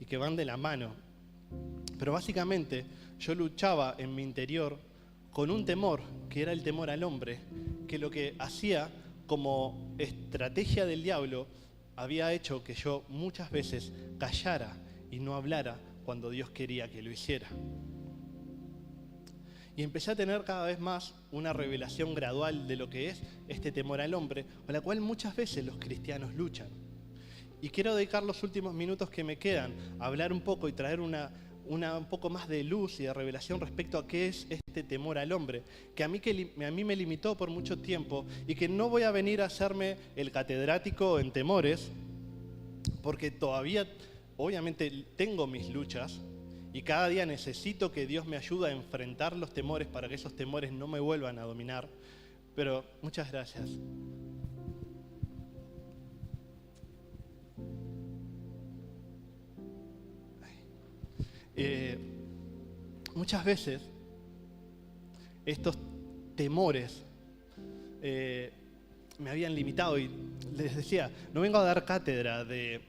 y que van de la mano. Pero básicamente yo luchaba en mi interior con un temor, que era el temor al hombre, que lo que hacía como estrategia del diablo había hecho que yo muchas veces callara y no hablara cuando Dios quería que lo hiciera. Y empecé a tener cada vez más una revelación gradual de lo que es este temor al hombre, con la cual muchas veces los cristianos luchan. Y quiero dedicar los últimos minutos que me quedan a hablar un poco y traer un poco más de luz y de revelación respecto a qué es este temor al hombre, que a mí me limitó por mucho tiempo, y que no voy a venir a hacerme el catedrático en temores, porque todavía, obviamente, tengo mis luchas, y cada día necesito que Dios me ayude a enfrentar los temores para que esos temores no me vuelvan a dominar. Pero muchas gracias. Muchas veces estos temores me habían limitado, y les decía, no vengo a dar cátedra de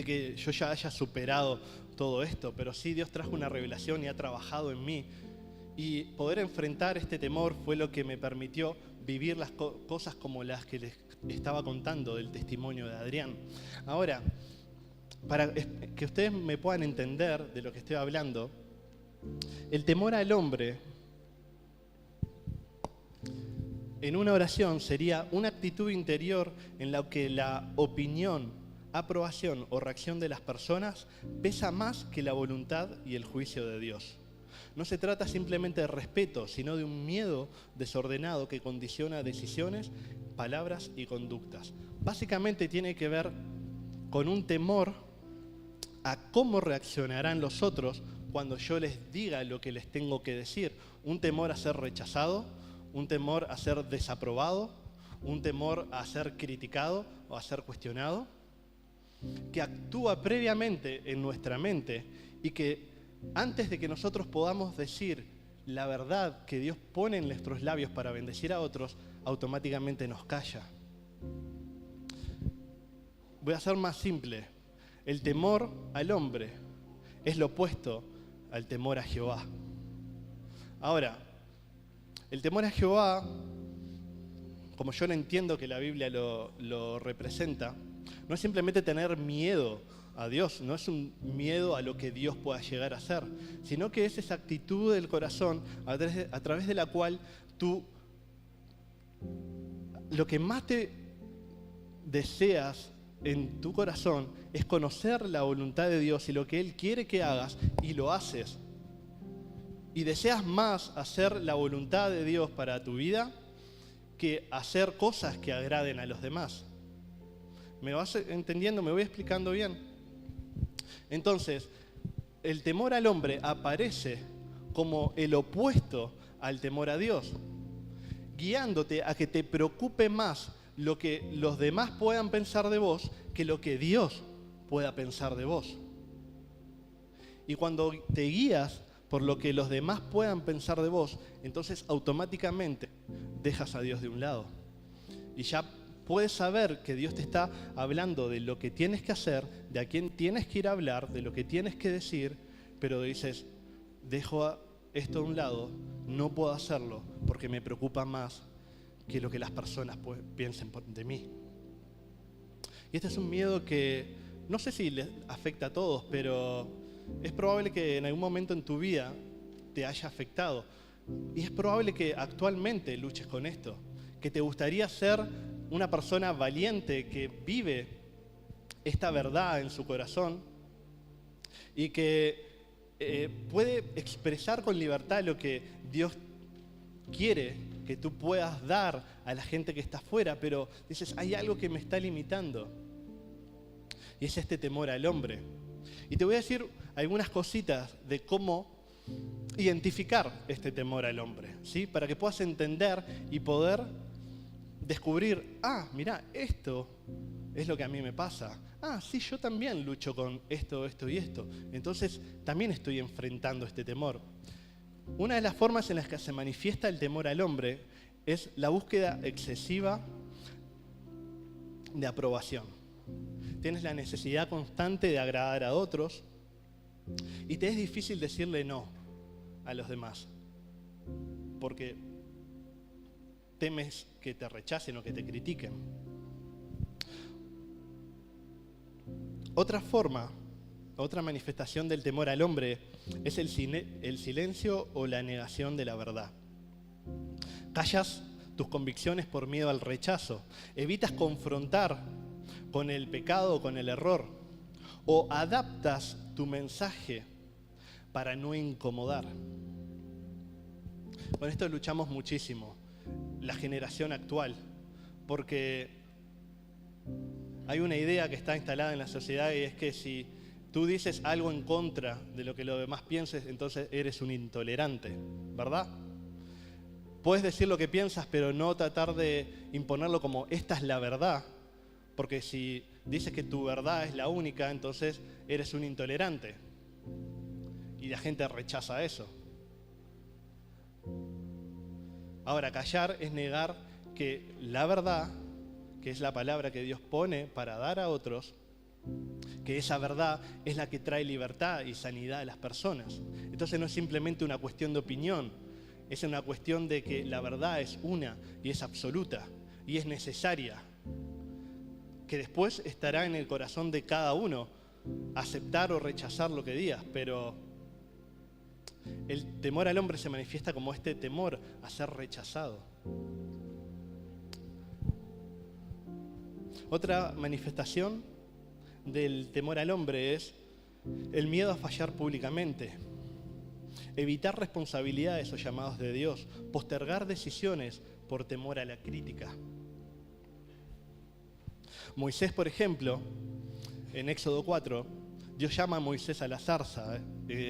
que yo ya haya superado todo esto, pero sí Dios trajo una revelación y ha trabajado en mí, y poder enfrentar este temor fue lo que me permitió vivir las cosas como las que les estaba contando del testimonio de Adrián. Ahora, para que ustedes me puedan entender de lo que estoy hablando, el temor al hombre en una oración sería una actitud interior en la que la opinión, aprobación o reacción de las personas pesa más que la voluntad y el juicio de Dios. No se trata simplemente de respeto, sino de un miedo desordenado que condiciona decisiones, palabras y conductas. Básicamente tiene que ver con un temor a cómo reaccionarán los otros cuando yo les diga lo que les tengo que decir. Un temor a ser rechazado, un temor a ser desaprobado, un temor a ser criticado o a ser cuestionado, que actúa previamente en nuestra mente y que antes de que nosotros podamos decir la verdad que Dios pone en nuestros labios para bendecir a otros, automáticamente nos calla. Voy a ser más simple. El temor al hombre es lo opuesto al temor a Jehová. Ahora, el temor a Jehová, como yo lo entiendo que la Biblia lo representa, no es simplemente tener miedo a Dios, no es un miedo a lo que Dios pueda llegar a hacer, sino que es esa actitud del corazón a través de la cual tú, lo que más te deseas en tu corazón es conocer la voluntad de Dios y lo que Él quiere que hagas, y lo haces. Y deseas más hacer la voluntad de Dios para tu vida que hacer cosas que agraden a los demás. ¿Me vas entendiendo? ¿Me voy explicando bien? Entonces, el temor al hombre aparece como el opuesto al temor a Dios, guiándote a que te preocupe más lo que los demás puedan pensar de vos que lo que Dios pueda pensar de vos. Y cuando te guías por lo que los demás puedan pensar de vos, entonces automáticamente dejas a Dios de un lado. Y ya puedes saber que Dios te está hablando de lo que tienes que hacer, de a quién tienes que ir a hablar, de lo que tienes que decir, pero dices, dejo esto a un lado, no puedo hacerlo porque me preocupa más que lo que las personas piensen de mí. Y este es un miedo que no sé si les afecta a todos, pero es probable que en algún momento en tu vida te haya afectado. Y es probable que actualmente luches con esto, que te gustaría ser una persona valiente que vive esta verdad en su corazón y que puede expresar con libertad lo que Dios quiere que tú puedas dar a la gente que está afuera, pero dices, hay algo que me está limitando. Y es este temor al hombre. Y te voy a decir algunas cositas de cómo identificar este temor al hombre, ¿sí? Para que puedas entender y poder descubrir, mirá, esto es lo que a mí me pasa. Sí, yo también lucho con esto, esto y esto. Entonces, también estoy enfrentando este temor. Una de las formas en las que se manifiesta el temor al hombre es la búsqueda excesiva de aprobación. Tienes la necesidad constante de agradar a otros y te es difícil decirle no a los demás, porque temes que te rechacen o que te critiquen. Otra forma, otra manifestación del temor al hombre es el silencio o la negación de la verdad. Callas tus convicciones por miedo al rechazo, evitas confrontar con el pecado o con el error, o adaptas tu mensaje para no incomodar. Con esto luchamos muchísimo, la generación actual, porque hay una idea que está instalada en la sociedad y es que si tú dices algo en contra de lo que los demás pienses, entonces eres un intolerante, ¿verdad? Puedes decir lo que piensas, pero no tratar de imponerlo como esta es la verdad, porque si dices que tu verdad es la única, entonces eres un intolerante. Y la gente rechaza eso. Ahora, callar es negar que la verdad, que es la palabra que Dios pone para dar a otros, que esa verdad es la que trae libertad y sanidad a las personas. Entonces no es simplemente una cuestión de opinión, es una cuestión de que la verdad es una y es absoluta y es necesaria, que después estará en el corazón de cada uno aceptar o rechazar lo que digas, pero el temor al hombre se manifiesta como este temor a ser rechazado. Otra manifestación del temor al hombre es el miedo a fallar públicamente, evitar responsabilidades o llamados de Dios, postergar decisiones por temor a la crítica. Moisés, por ejemplo, en Éxodo 4, Dios llama a Moisés a la zarza,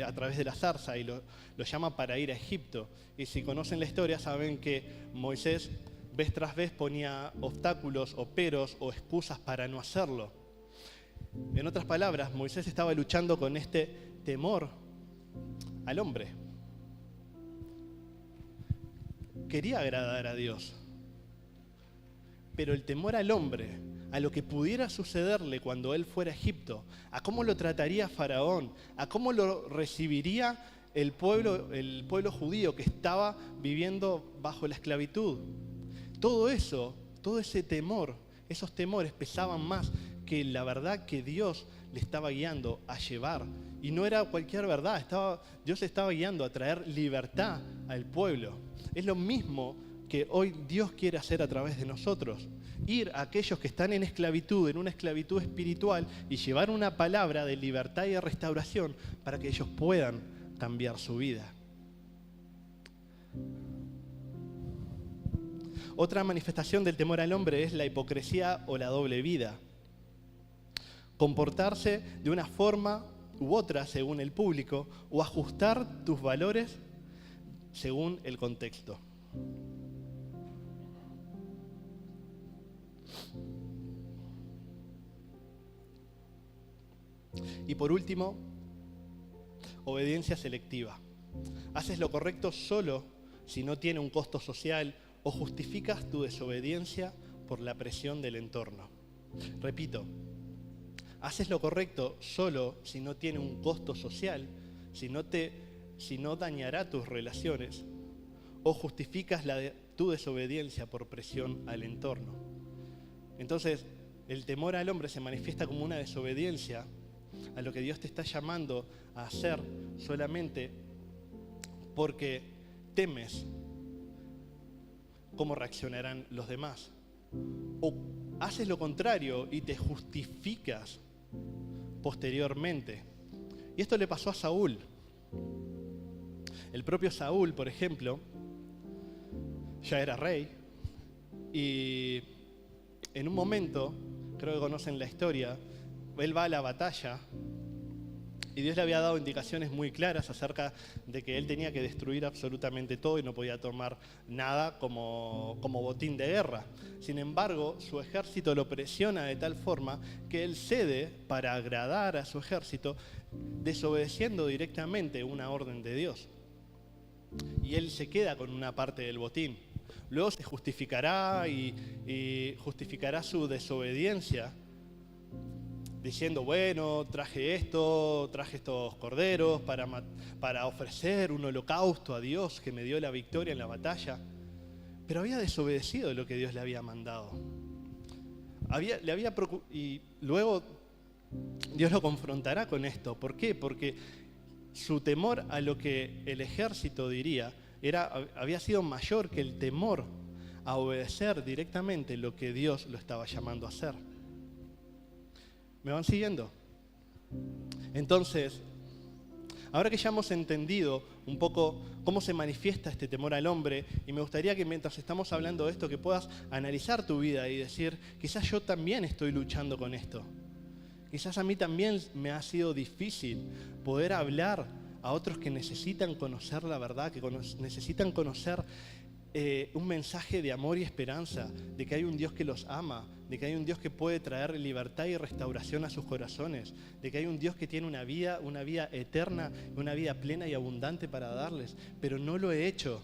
a través de la zarza, y lo llama para ir a Egipto. Y si conocen la historia, saben que Moisés, vez tras vez, ponía obstáculos o peros o excusas para no hacerlo. En otras palabras, Moisés estaba luchando con este temor al hombre. Quería agradar a Dios, pero el temor al hombre, a lo que pudiera sucederle cuando él fuera a Egipto, a cómo lo trataría Faraón, a cómo lo recibiría el pueblo judío que estaba viviendo bajo la esclavitud. Todo eso, todo ese temor, esos temores pesaban más que la verdad que Dios le estaba guiando a llevar. Y no era cualquier verdad, Dios estaba guiando a traer libertad al pueblo. Es lo mismo que hoy Dios quiere hacer a través de nosotros. Ir a aquellos que están en esclavitud, en una esclavitud espiritual, y llevar una palabra de libertad y de restauración para que ellos puedan cambiar su vida. Otra manifestación del temor al hombre es la hipocresía o la doble vida. Comportarse de una forma u otra según el público o ajustar tus valores según el contexto. Y por último, obediencia selectiva. Haces lo correcto solo si no tiene un costo social o justificas tu desobediencia por la presión del entorno. Repito, haces lo correcto solo si no tiene un costo social, si no dañará tus relaciones, o justificas tu desobediencia por presión al entorno. Entonces, el temor al hombre se manifiesta como una desobediencia a lo que Dios te está llamando a hacer solamente porque temes cómo reaccionarán los demás. O haces lo contrario y te justificas posteriormente. Y esto le pasó a Saúl. El propio Saúl, por ejemplo, ya era rey y en un momento, creo que conocen la historia, él va a la batalla Y Dios le había dado indicaciones muy claras acerca de que él tenía que destruir absolutamente todo y no podía tomar nada como botín de guerra. Sin embargo, su ejército lo presiona de tal forma que él cede para agradar a su ejército, desobedeciendo directamente una orden de Dios. Y él se queda con una parte del botín. Luego se justificará y justificará su desobediencia, diciendo, bueno, traje estos corderos para ofrecer un holocausto a Dios que me dio la victoria en la batalla. Pero había desobedecido lo que Dios le había mandado. Y luego Dios lo confrontará con esto. ¿Por qué? Porque su temor a lo que el ejército diría había sido mayor que el temor a obedecer directamente lo que Dios lo estaba llamando a hacer. ¿Me van siguiendo? Entonces, ahora que ya hemos entendido un poco cómo se manifiesta este temor al hombre, y me gustaría que mientras estamos hablando de esto, que puedas analizar tu vida y decir, quizás yo también estoy luchando con esto. Quizás a mí también me ha sido difícil poder hablar a otros que necesitan conocer la verdad, que necesitan conocer un mensaje de amor y esperanza, de que hay un Dios que los ama, de que hay un Dios que puede traer libertad y restauración a sus corazones, de que hay un Dios que tiene una vida eterna, una vida plena y abundante para darles, pero no lo he hecho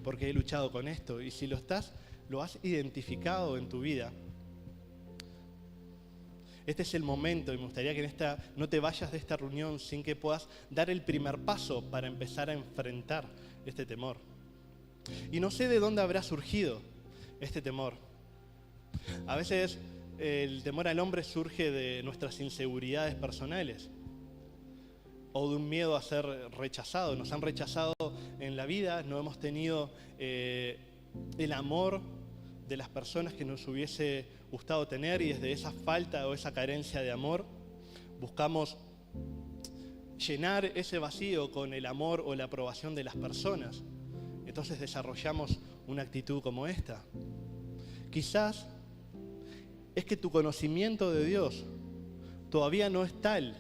porque he luchado con esto. Y si lo has identificado en tu vida, este es el momento, y me gustaría que no te vayas de esta reunión sin que puedas dar el primer paso para empezar a enfrentar este temor. Y no sé de dónde habrá surgido este temor. A veces el temor al hombre surge de nuestras inseguridades personales o de un miedo a ser rechazado. Nos han rechazado en la vida, no hemos tenido el amor de las personas que nos hubiese gustado tener, y desde esa falta o esa carencia de amor buscamos llenar ese vacío con el amor o la aprobación de las personas. Entonces desarrollamos una actitud como esta. Quizás es que tu conocimiento de Dios todavía no es tal.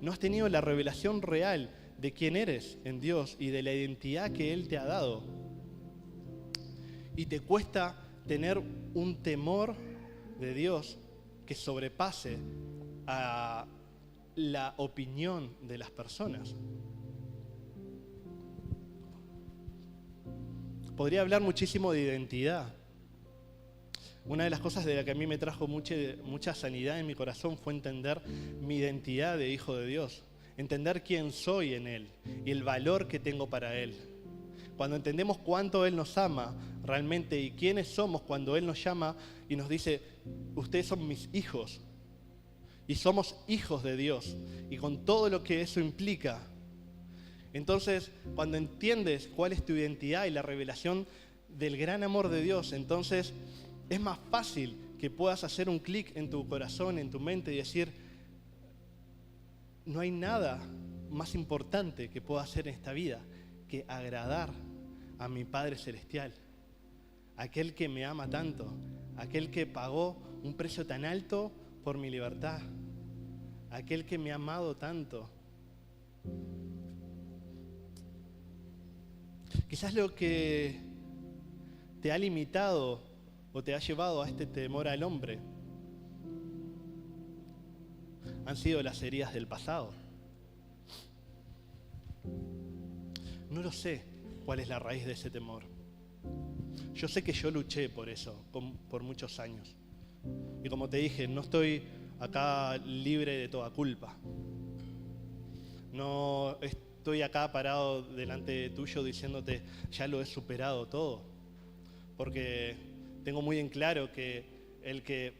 No has tenido la revelación real de quién eres en Dios y de la identidad que Él te ha dado. Y te cuesta tener un temor de Dios que sobrepase a la opinión de las personas. Podría hablar muchísimo de identidad. Una de las cosas de la que a mí me trajo mucha sanidad en mi corazón fue entender mi identidad de hijo de Dios, entender quién soy en Él y el valor que tengo para Él. Cuando entendemos cuánto Él nos ama realmente y quiénes somos cuando Él nos llama y nos dice, ustedes son mis hijos y somos hijos de Dios, y con todo lo que eso implica. Entonces, cuando entiendes cuál es tu identidad y la revelación del gran amor de Dios, entonces es más fácil que puedas hacer un clic en tu corazón, en tu mente y decir, no hay nada más importante que pueda hacer en esta vida que agradar a mi Padre Celestial, aquel que me ama tanto, aquel que pagó un precio tan alto por mi libertad, aquel que me ha amado tanto. Quizás lo que te ha limitado o te ha llevado a este temor al hombre han sido las heridas del pasado. No lo sé cuál es la raíz de ese temor. Yo sé que yo luché por eso, por muchos años. Y como te dije, no estoy acá libre de toda culpa. No estoy acá parado delante tuyo diciéndote, ya lo he superado todo. Porque tengo muy en claro que el que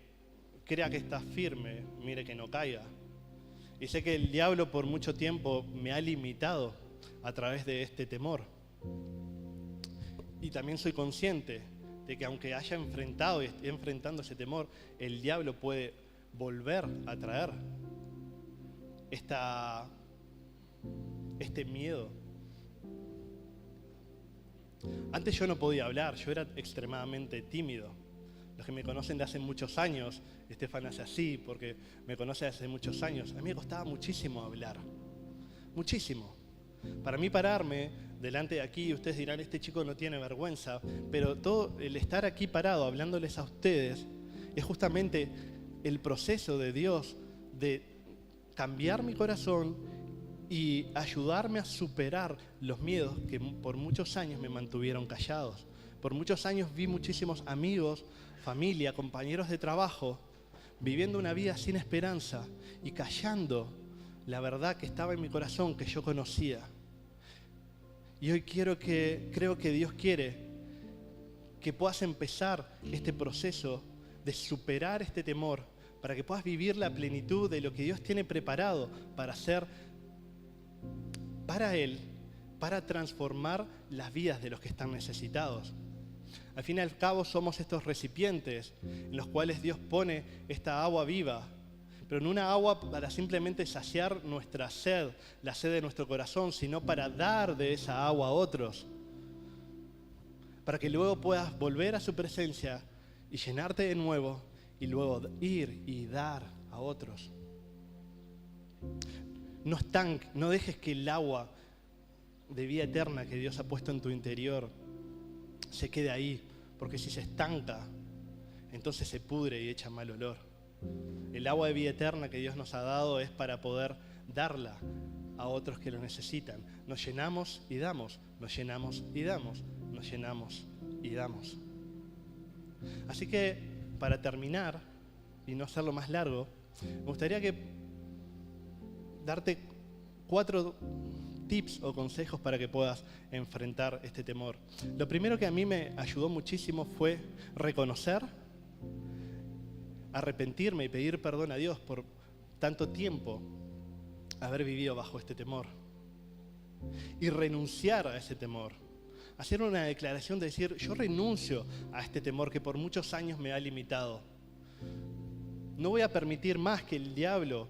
crea que está firme, mire que no caiga. Y sé que el diablo por mucho tiempo me ha limitado a través de este temor. Y también soy consciente de que aunque haya enfrentado y esté enfrentando ese temor, el diablo puede volver a traer este miedo. Antes yo no podía hablar, yo era extremadamente tímido, Los que me conocen de hace muchos años, Estefan hace así, porque me conoce hace muchos años. A mí me costaba muchísimo hablar, muchísimo. Para mí pararme delante de aquí, ustedes dirán, este chico no tiene vergüenza, pero todo el estar aquí parado hablándoles a ustedes es justamente el proceso de Dios de cambiar mi corazón y ayudarme a superar los miedos que por muchos años me mantuvieron callados. Por muchos años vi muchísimos amigos, familia, compañeros de trabajo, viviendo una vida sin esperanza y callando la verdad que estaba en mi corazón, que yo conocía. Y hoy creo que Dios quiere que puedas empezar este proceso de superar este temor, para que puedas vivir la plenitud de lo que Dios tiene preparado para hacer para Él, para transformar las vidas de los que están necesitados. Al fin y al cabo somos estos recipientes en los cuales Dios pone esta agua viva, pero no una agua para simplemente saciar nuestra sed, la sed de nuestro corazón, sino para dar de esa agua a otros, para que luego puedas volver a su presencia y llenarte de nuevo y luego ir y dar a otros. No dejes que el agua de vida eterna que Dios ha puesto en tu interior se quede ahí, porque si se estanca, entonces se pudre y echa mal olor. El agua de vida eterna que Dios nos ha dado es para poder darla a otros que lo necesitan. Nos llenamos y damos, nos llenamos y damos, nos llenamos y damos. Así que, para terminar y no hacerlo más largo, me gustaría darte 4 tips o consejos para que puedas enfrentar este temor. Lo primero que a mí me ayudó muchísimo fue reconocer, arrepentirme y pedir perdón a Dios por tanto tiempo haber vivido bajo este temor. Y renunciar a ese temor. Hacer una declaración de decir, yo renuncio a este temor que por muchos años me ha limitado. No voy a permitir más que el diablo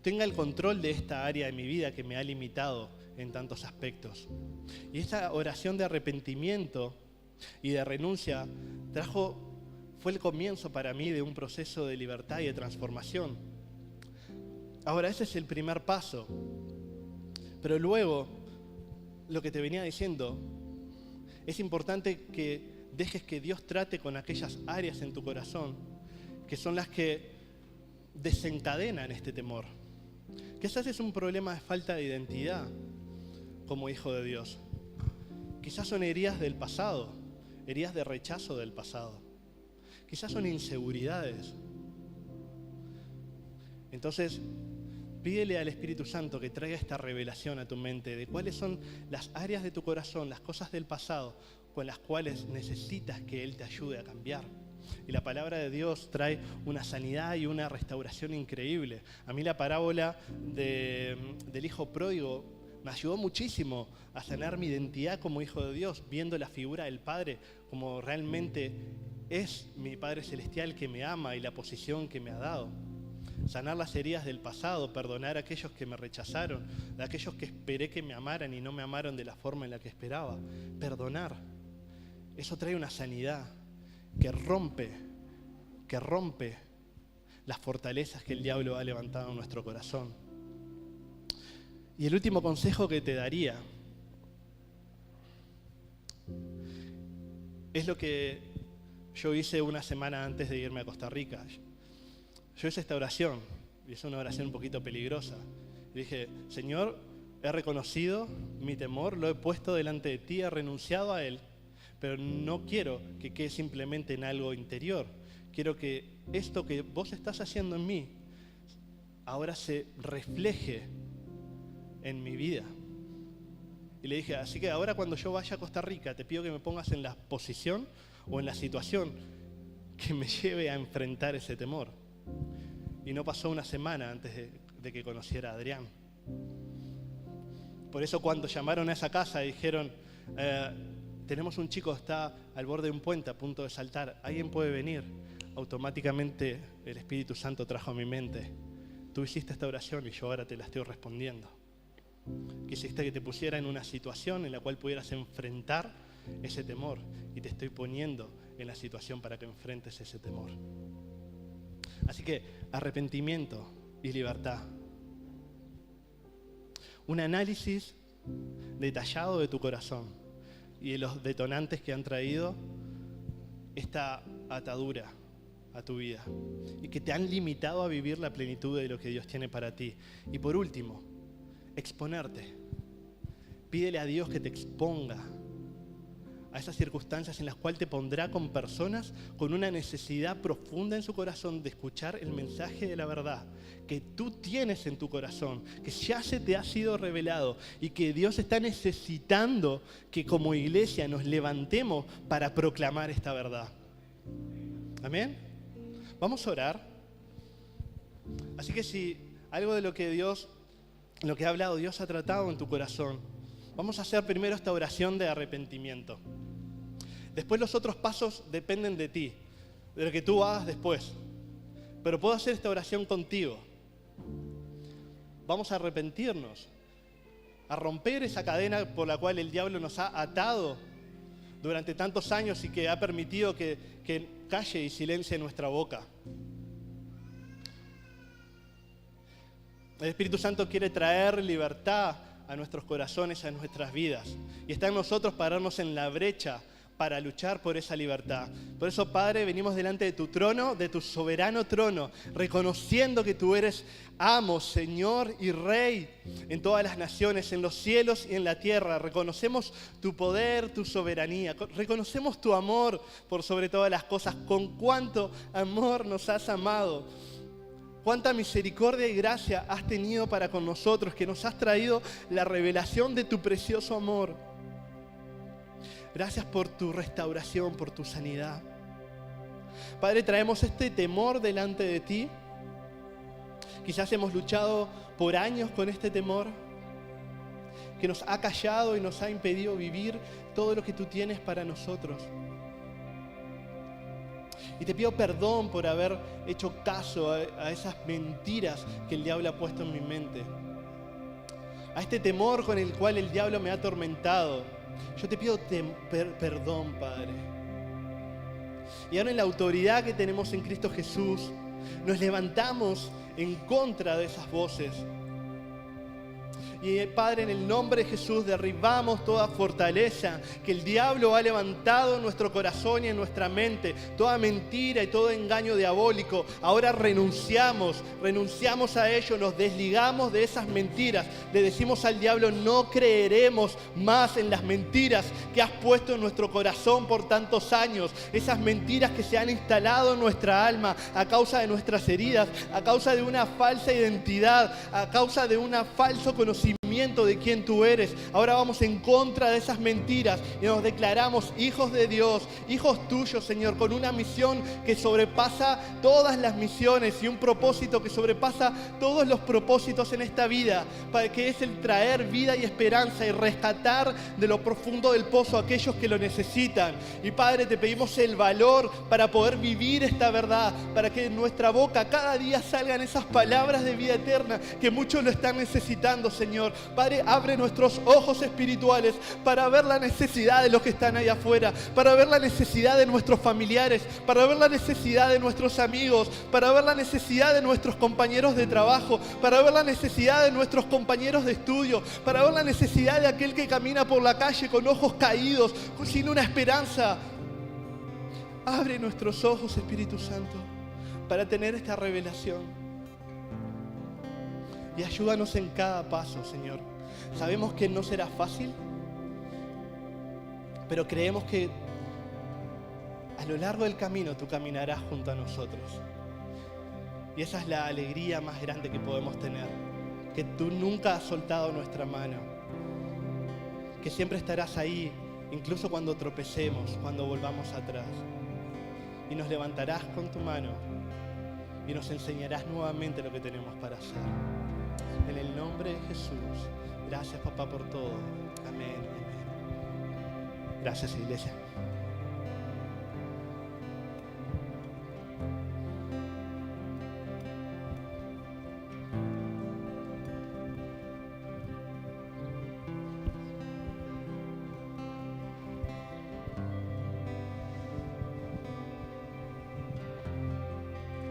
tenga el control de esta área de mi vida que me ha limitado en tantos aspectos. Y esta oración de arrepentimiento y de renuncia fue el comienzo para mí de un proceso de libertad y de transformación. Ahora, ese es el primer paso. Pero luego, lo que te venía diciendo, es importante que dejes que Dios trate con aquellas áreas en tu corazón que son las que desencadenan este temor. Quizás es un problema de falta de identidad como hijo de Dios. Quizás son heridas del pasado, heridas de rechazo del pasado. Quizás son inseguridades. Entonces, pídele al Espíritu Santo que traiga esta revelación a tu mente de cuáles son las áreas de tu corazón, las cosas del pasado con las cuales necesitas que Él te ayude a cambiar. Y la palabra de Dios trae una sanidad y una restauración increíble. A mí la parábola del hijo pródigo me ayudó muchísimo a sanar mi identidad como hijo de Dios, viendo la figura del Padre como realmente es mi Padre Celestial que me ama y la posición que me ha dado. Sanar las heridas del pasado, perdonar a aquellos que me rechazaron, a aquellos que esperé que me amaran y no me amaron de la forma en la que esperaba. Perdonar. Eso trae una sanidad que rompe las fortalezas que el diablo ha levantado en nuestro corazón. Y el último consejo que te daría es lo que yo hice una semana antes de irme a Costa Rica. Yo hice esta oración, y es una oración un poquito peligrosa. Y dije, Señor, he reconocido mi temor, lo he puesto delante de ti, he renunciado a él, pero no quiero que quede simplemente en algo interior. Quiero que esto que vos estás haciendo en mí ahora se refleje en mi vida. Y le dije, así que ahora cuando yo vaya a Costa Rica, te pido que me pongas en la posición o en la situación que me lleve a enfrentar ese temor. Y no pasó una semana antes de que conociera a Adrián. Por eso cuando llamaron a esa casa y dijeron, tenemos un chico que está al borde de un puente a punto de saltar, ¿alguien puede venir? Automáticamente el Espíritu Santo trajo a mi mente, tú hiciste esta oración y yo ahora te la estoy respondiendo. Quisiste que te pusiera en una situación en la cual pudieras enfrentar ese temor y te estoy poniendo en la situación para que enfrentes ese temor. Así que arrepentimiento y libertad. Un análisis detallado de tu corazón y de los detonantes que han traído esta atadura a tu vida y que te han limitado a vivir la plenitud de lo que Dios tiene para ti. Y por último, exponerte. Pídele a Dios que te exponga a esas circunstancias en las cuales te pondrá con personas con una necesidad profunda en su corazón de escuchar el mensaje de la verdad que tú tienes en tu corazón, que ya se te ha sido revelado y que Dios está necesitando que como iglesia nos levantemos para proclamar esta verdad. Amén. Vamos a orar. Así que si algo de lo que ha hablado Dios ha tratado en tu corazón, vamos a hacer primero esta oración de arrepentimiento. Después los otros pasos dependen de ti, de lo que tú hagas después. Pero puedo hacer esta oración contigo. Vamos a arrepentirnos, a romper esa cadena por la cual el diablo nos ha atado durante tantos años y que ha permitido que calle y silencie nuestra boca. El Espíritu Santo quiere traer libertad a nuestros corazones, a nuestras vidas. Y está en nosotros pararnos en la brecha para luchar por esa libertad. Por eso, Padre, venimos delante de tu trono, de tu soberano trono, reconociendo que tú eres amo, Señor y Rey en todas las naciones, en los cielos y en la tierra. Reconocemos tu poder, tu soberanía. Reconocemos tu amor por sobre todas las cosas. Con cuánto amor nos has amado. Cuánta misericordia y gracia has tenido para con nosotros, que nos has traído la revelación de tu precioso amor. Gracias por tu restauración, por tu sanidad. Padre, traemos este temor delante de ti. Quizás hemos luchado por años con este temor, que nos ha callado y nos ha impedido vivir todo lo que tú tienes para nosotros. Y te pido perdón por haber hecho caso a esas mentiras que el diablo ha puesto en mi mente. A este temor con el cual el diablo me ha atormentado. Yo te pido perdón, Padre. Y ahora en la autoridad que tenemos en Cristo Jesús, nos levantamos en contra de esas voces. Y Padre, en el nombre de Jesús derribamos toda fortaleza que el diablo ha levantado en nuestro corazón y en nuestra mente, toda mentira y todo engaño diabólico. Ahora renunciamos a ello, nos desligamos de esas mentiras. Le decimos al diablo, no creeremos más en las mentiras que has puesto en nuestro corazón por tantos años. Esas mentiras que se han instalado en nuestra alma a causa de nuestras heridas, a causa de una falsa identidad, a causa de un falso conocimiento de quién tú eres. Ahora vamos en contra de esas mentiras y nos declaramos hijos de Dios, hijos tuyos, Señor, con una misión que sobrepasa todas las misiones y un propósito que sobrepasa todos los propósitos en esta vida, para que es el traer vida y esperanza y rescatar de lo profundo del pozo a aquellos que lo necesitan. Y Padre, te pedimos el valor para poder vivir esta verdad, para que en nuestra boca cada día salgan esas palabras de vida eterna que muchos lo están necesitando, Señor. Padre, abre nuestros ojos espirituales para ver la necesidad de los que están ahí afuera, para ver la necesidad de nuestros familiares, para ver la necesidad de nuestros amigos, para ver la necesidad de nuestros compañeros de trabajo, para ver la necesidad de nuestros compañeros de estudio, para ver la necesidad de aquel que camina por la calle con ojos caídos, sin una esperanza. Abre nuestros ojos, Espíritu Santo, para tener esta revelación. Y ayúdanos en cada paso, Señor. Sabemos que no será fácil, pero creemos que a lo largo del camino tú caminarás junto a nosotros. Y esa es la alegría más grande que podemos tener, que tú nunca has soltado nuestra mano, que siempre estarás ahí, incluso cuando tropecemos, cuando volvamos atrás. Y nos levantarás con tu mano y nos enseñarás nuevamente lo que tenemos para hacer. En el nombre de Jesús. Gracias, papá, por todo. Amén. Amén. Gracias, iglesia.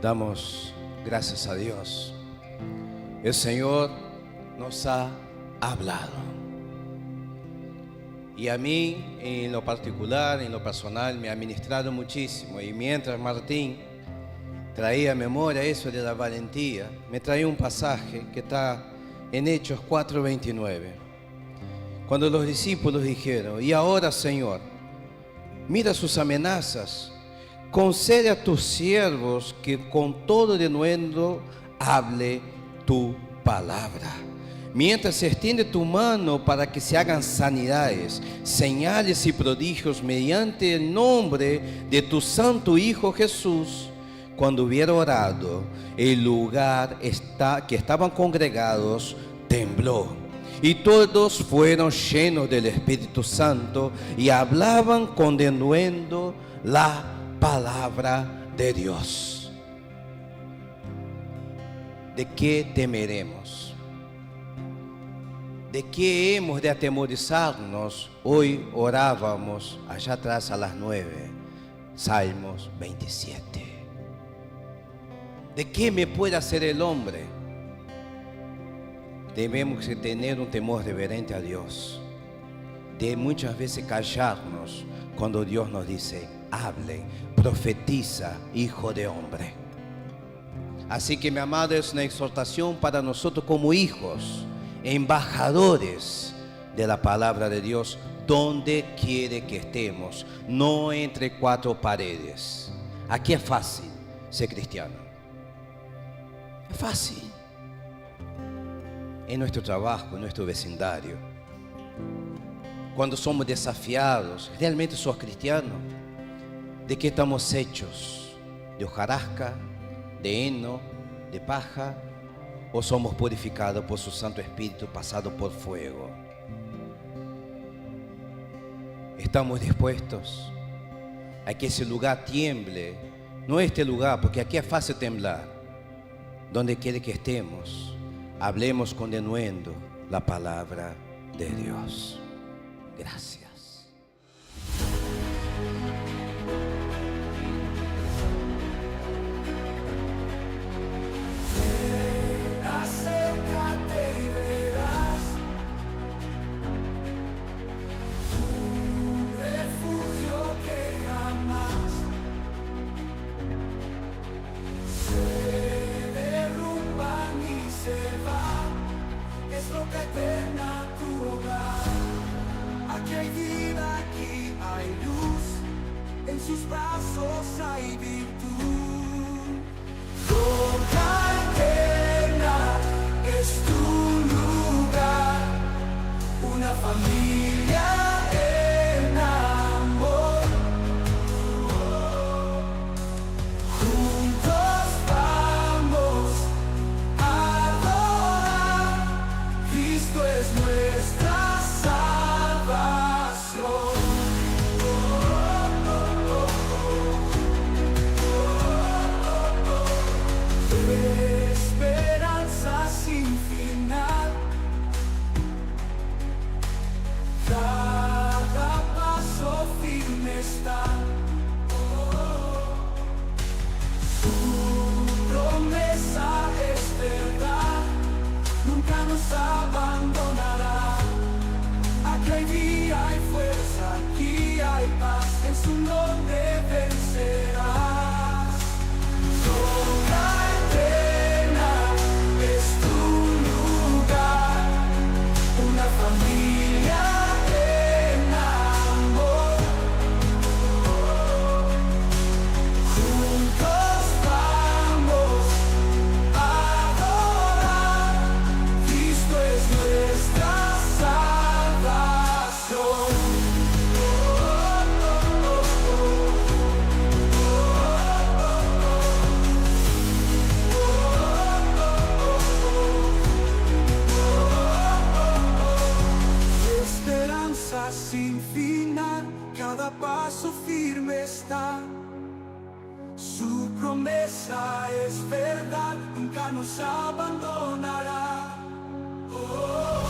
Damos gracias a Dios. El Señor nos ha hablado. Y a mí, en lo particular, en lo personal, me ha ministrado muchísimo. Y mientras Martín traía a memoria eso de la valentía, me traía un pasaje que está en Hechos 4:29. Cuando los discípulos dijeron: y ahora, Señor, mira sus amenazas, concede a tus siervos que con todo denuedo hable tu palabra. Mientras extiende tu mano para que se hagan sanidades, señales y prodigios mediante el nombre de tu santo Hijo Jesús. Cuando hubiera orado, el lugar que estaban congregados tembló, y todos fueron llenos del Espíritu Santo y hablaban con denuedo la palabra de Dios. ¿De qué temeremos? ¿De qué hemos de atemorizarnos? Hoy orábamos allá atrás a las 9, Salmos 27. ¿De qué me puede hacer el hombre? Debemos tener un temor reverente a Dios, de muchas veces callarnos cuando Dios nos dice: hable, profetiza, hijo de hombre. Así que, mi amado, es una exhortación para nosotros como hijos, embajadores de la palabra de Dios, donde quiere que estemos, no entre cuatro paredes. Aquí es fácil ser cristiano. Es fácil. En nuestro trabajo, en nuestro vecindario. Cuando somos desafiados, ¿realmente sos cristiano? ¿De qué estamos hechos? ¿De hojarasca? ¿De heno? ¿De paja? ¿O somos purificados por su Santo Espíritu, pasado por fuego? ¿Estamos dispuestos a que ese lugar tiemble? No este lugar, porque aquí es fácil temblar. Donde quiere que estemos, hablemos con denuendo la palabra de Dios. Gracias. Acércate y verás un refugio que jamás se derrumba ni se va. Es lo que eterna tu hogar. Aquí hay vida, aquí hay luz. En sus brazos hay virtud. Roca eterna es tu lugar, una familia en amor. Juntos vamos a adorar, Cristo es nuestra salvación. Esperanza sin final, cada paso firme está. Su promesa es verdad, nunca nos abandonará. Aquí hay vida, hay fuerza, aquí hay paz, en su nombre vencerás. Roca eterna es tu lugar, una familia en amor. Juntos vamos a adorar, Cristo es nuestra salvación. Esperanza sin final, cada paso firme está. Su promesa es verdad, nunca nos abandonará. Oh.